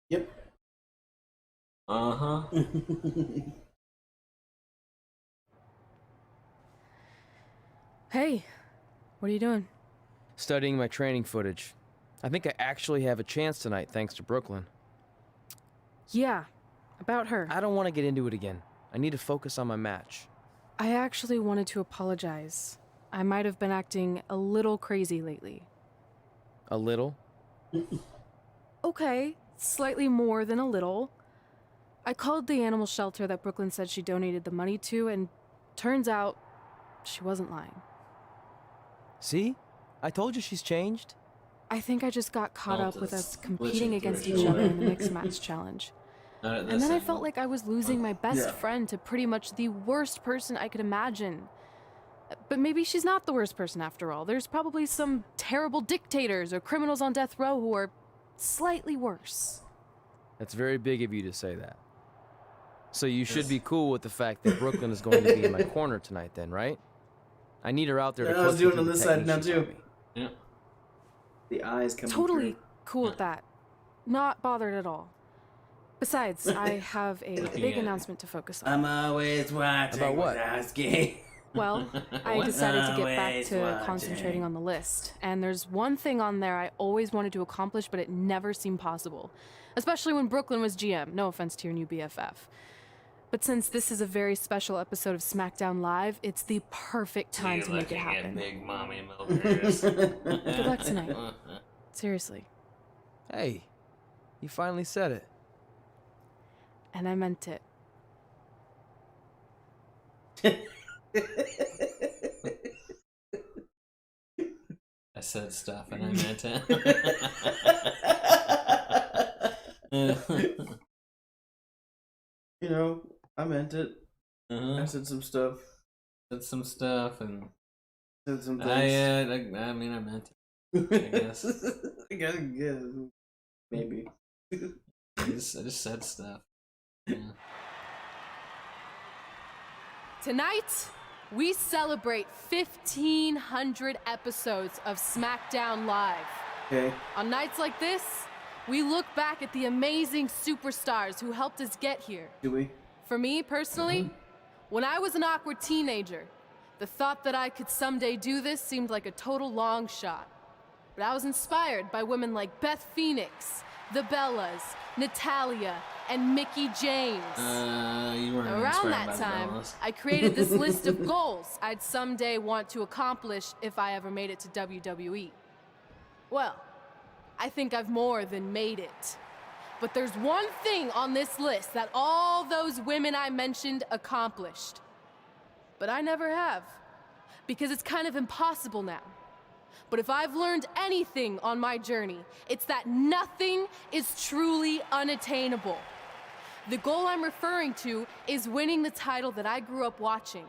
Yep. Uh-huh. Hey, what are you doing? Studying my training footage. I think I actually have a chance tonight thanks to Brooklyn. Yeah, about her. I don't want to get into it again. I need to focus on my match. I actually wanted to apologize. I might have been acting a little crazy lately. A little? Okay, slightly more than a little. I called the animal shelter that Brooklyn said she donated the money to, and turns out she wasn't lying. See? I told you she's changed. I think I just got caught up with us competing glitching against through each it. other in the mixed match challenge. And then I felt like I was losing my best friend to pretty much the worst person I could imagine. But maybe she's not the worst person after all. There's probably some terrible dictators or criminals on death row who are slightly worse. That's very big of you to say that. So you should be cool with the fact that Brooklyn is going to be in my corner tonight then, right? I need her out there to I was coach doing me on through this the side now techniques she taught too. me. Yeah. The eyes coming Totally through. cool with that. Not bothered at all. Besides, I have a big announcement to focus on. I'm always watching. About what? Asking. Well, I decided to get back Always to watching. concentrating on the list. And there's one thing on there I always wanted to accomplish, but it never seemed possible. Especially when Brooklyn was GM. No offense to your new BFF. But since this is a very special episode of SmackDown Live, it's the perfect time to make it happen. Big mommy milkers. Good luck tonight. Seriously. Hey, you finally said it. And I meant it. I said stuff and I meant it. You know, I meant it. Uh-huh. I said some stuff. Said some stuff and Said some things. I mean I meant it. I guess. I guess. Maybe. I just said stuff. Yeah. Tonight, we celebrate 1,500 episodes of SmackDown Live. Okay. On nights like this, we look back at the amazing superstars who helped us get here. Do we? For me, personally, When I was an awkward teenager, the thought that I could someday do this seemed like a total long shot. But I was inspired by women like Beth Phoenix, the Bellas, Natalia, and Mickie James. You weren't Around inspired that by the time, Bellas. I created this list of goals I'd someday want to accomplish if I ever made it to WWE. Well, I think I've more than made it. But there's one thing on this list that all those women I mentioned accomplished. But I never have, because it's kind of impossible now. But if I've learned anything on my journey, it's that nothing is truly unattainable. The goal I'm referring to is winning the title that I grew up watching.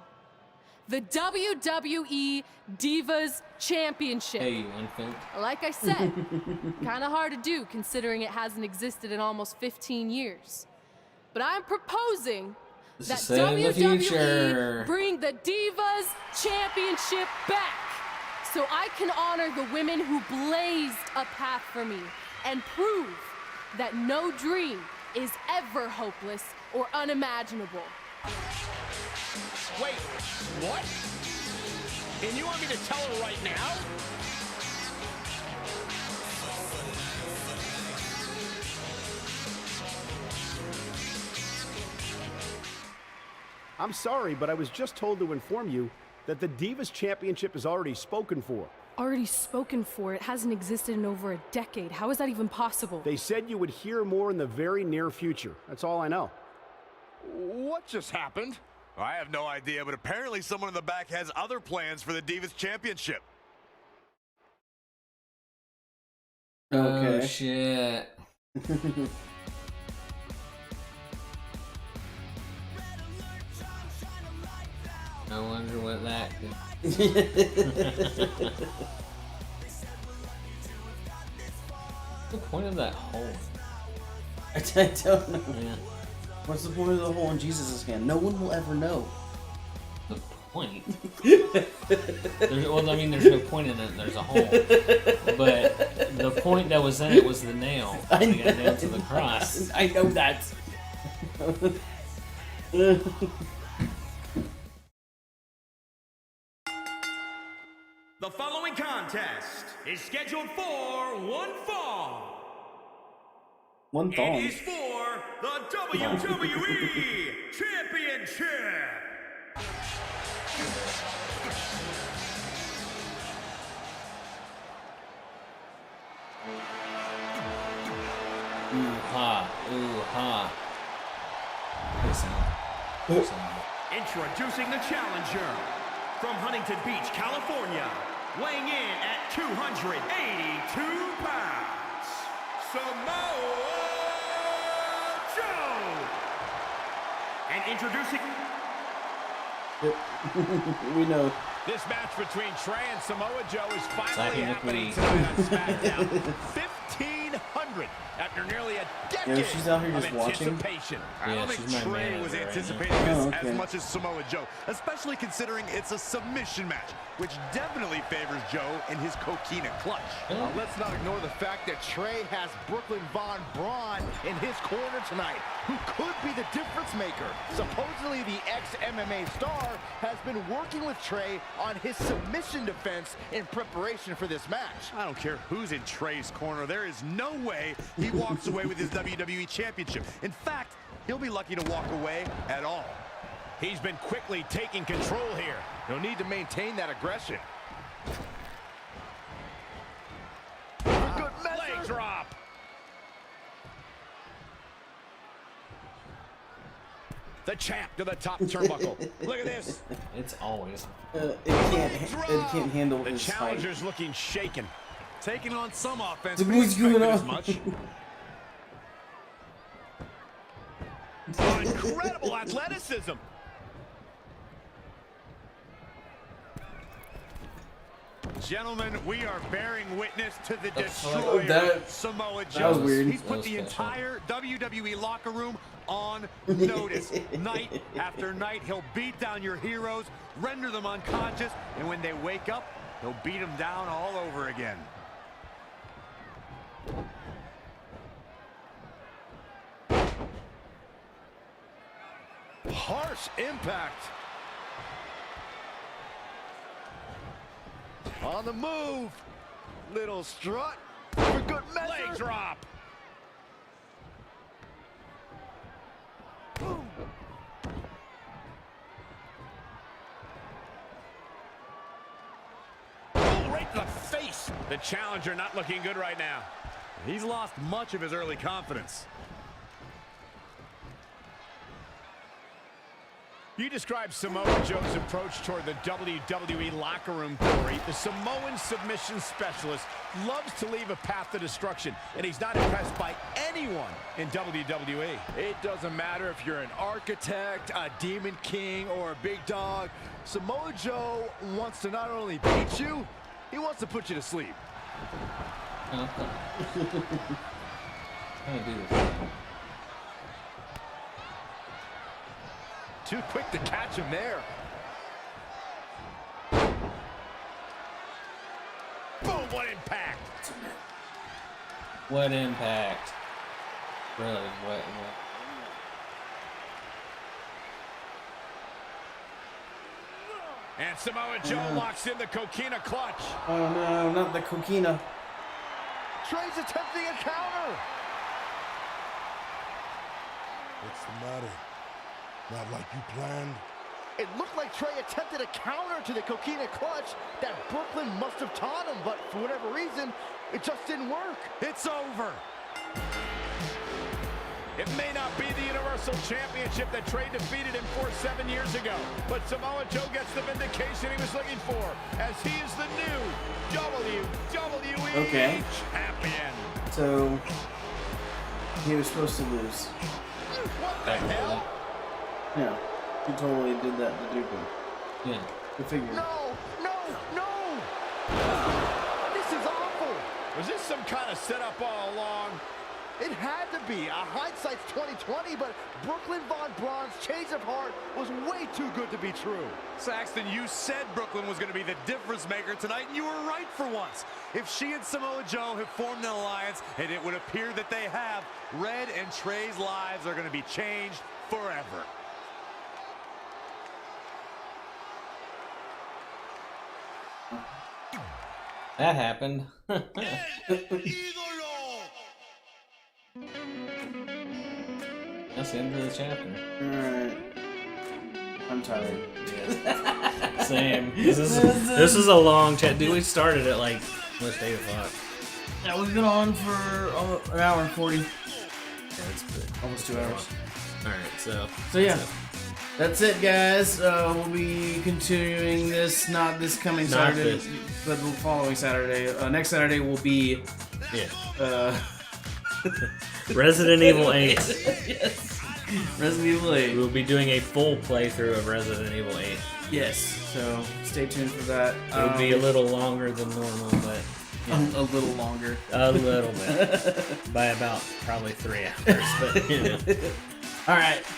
The WWE Divas Championship. Hey, you infant. Like I said, kind of hard to do considering it hasn't existed in almost 15 years. But I'm proposing that WWE bring the Divas Championship back so I can honor the women who blazed a path for me and prove that no dream is ever hopeless or unimaginable. Wait, what? And you want me to tell her right now? I'm sorry, but I was just told to inform you that the Divas Championship is already spoken for. Already spoken for? It hasn't existed in over a decade. How is that even possible? They said you would hear more in the very near future. That's all I know. What just happened? I have no idea, but apparently someone in the back has other plans for the Divas Championship. Okay. Oh, shit. I wonder what that could... What's the point of that hole? I don't know. Yeah. What's the point of the hole in Jesus' hand? No one will ever know. The point? Well, I mean, there's no point in it. There's a hole. But the point that was in it was the nail. They got nailed to the cross. I know that. The following contest is scheduled for one fall. One thong. It is for the WWE Championship. Ooh ha, ooh ha. Introducing the challenger from Huntington Beach, California, weighing in at 282 pounds, Samoa Joe. And introducing... We know. This match between Trey and Samoa Joe is finally happening tonight on SmackDown. 1,500 after nearly a decade she's out here just of watching. anticipation. I don't think Trey was anticipating this as much as Samoa Joe, especially considering it's a submission match, which definitely favors Joe and his coquina clutch. Let's not ignore the fact that Trey has Brooklyn Von Braun in his corner tonight, who could be the difference maker. Supposedly, the ex-MMA star has been working with Trey on his submission defense in preparation for this match. I don't care who's in Trey's corner. There is no way he walks away with his WWE Championship. In fact, he'll be lucky to walk away at all. He's been quickly taking control here. He'll need to maintain that aggression. Good leg drop. The champ to the top turnbuckle. Look at this. It's always. It can't handle the his challenger's height. looking shaken. Taking on some offense. What's going on? As much. Incredible athleticism. Gentlemen, we are bearing witness to the Oh, destroyer, Samoa Joe. That was weird. He's put the entire WWE locker room on notice. Night after night, he'll beat down your heroes, render them unconscious, and when they wake up, he'll beat them down all over again. Harsh impact. On the move. Little strut for good measure. Leg drop. Boom. Oh, right to the face. The challenger not looking good right now. He's lost much of his early confidence. You described Samoa Joe's approach toward the WWE locker room, Corey. The Samoan submission specialist loves to leave a path to destruction, and he's not impressed by anyone in WWE. It doesn't matter if you're an architect, a demon king, or a big dog. Samoa Joe wants to not only beat you, he wants to put you to sleep. How do do this? Too quick to catch him there. Boom, what impact. What impact? Really, what? And Samoa Joe locks in the coquina clutch. Oh no, not the coquina. Trey's attempting a counter. What's the matter? Not like you planned? It looked like Trey attempted a counter to the coquina clutch that Brooklyn must have taught him, but for whatever reason, it just didn't work. It's over. It may not be the Universal Championship that Trey defeated him for 7 years ago, but Samoa Joe gets the vindication he was looking for, as he is the new WWE champion. So, he was supposed to lose. What the hell? Yeah, he totally did that to dupe him. Yeah. Go figure. No! This is awful. Was this some kind of setup all along? It had to be. Hindsight's 20/20, but Brooklyn Von Braun's change of heart was way too good to be true. Saxton, you said Brooklyn was going to be the difference maker tonight, and you were right for once. If she and Samoa Joe have formed an alliance, and it would appear that they have, Red and Trey's lives are going to be changed forever. That happened. That's the end of the chapter. Alright. I'm tired. Yeah. Same. This is a long chat. Dude, we started at like, what's 8 o'clock? Yeah, we've been on for an hour and 40. Yeah, that's good. Almost 2 hours. Alright, so yeah. That's it, guys. We'll be continuing this, not this coming Saturday, but the following Saturday. Next Saturday will be... Resident Evil 8. Yes. Resident Evil 8. We'll be doing a full playthrough of Resident Evil 8. Yes, so stay tuned for that. It'll be a little longer than normal, but... A little longer. A little bit. By about probably 3 hours, but you know. Alright,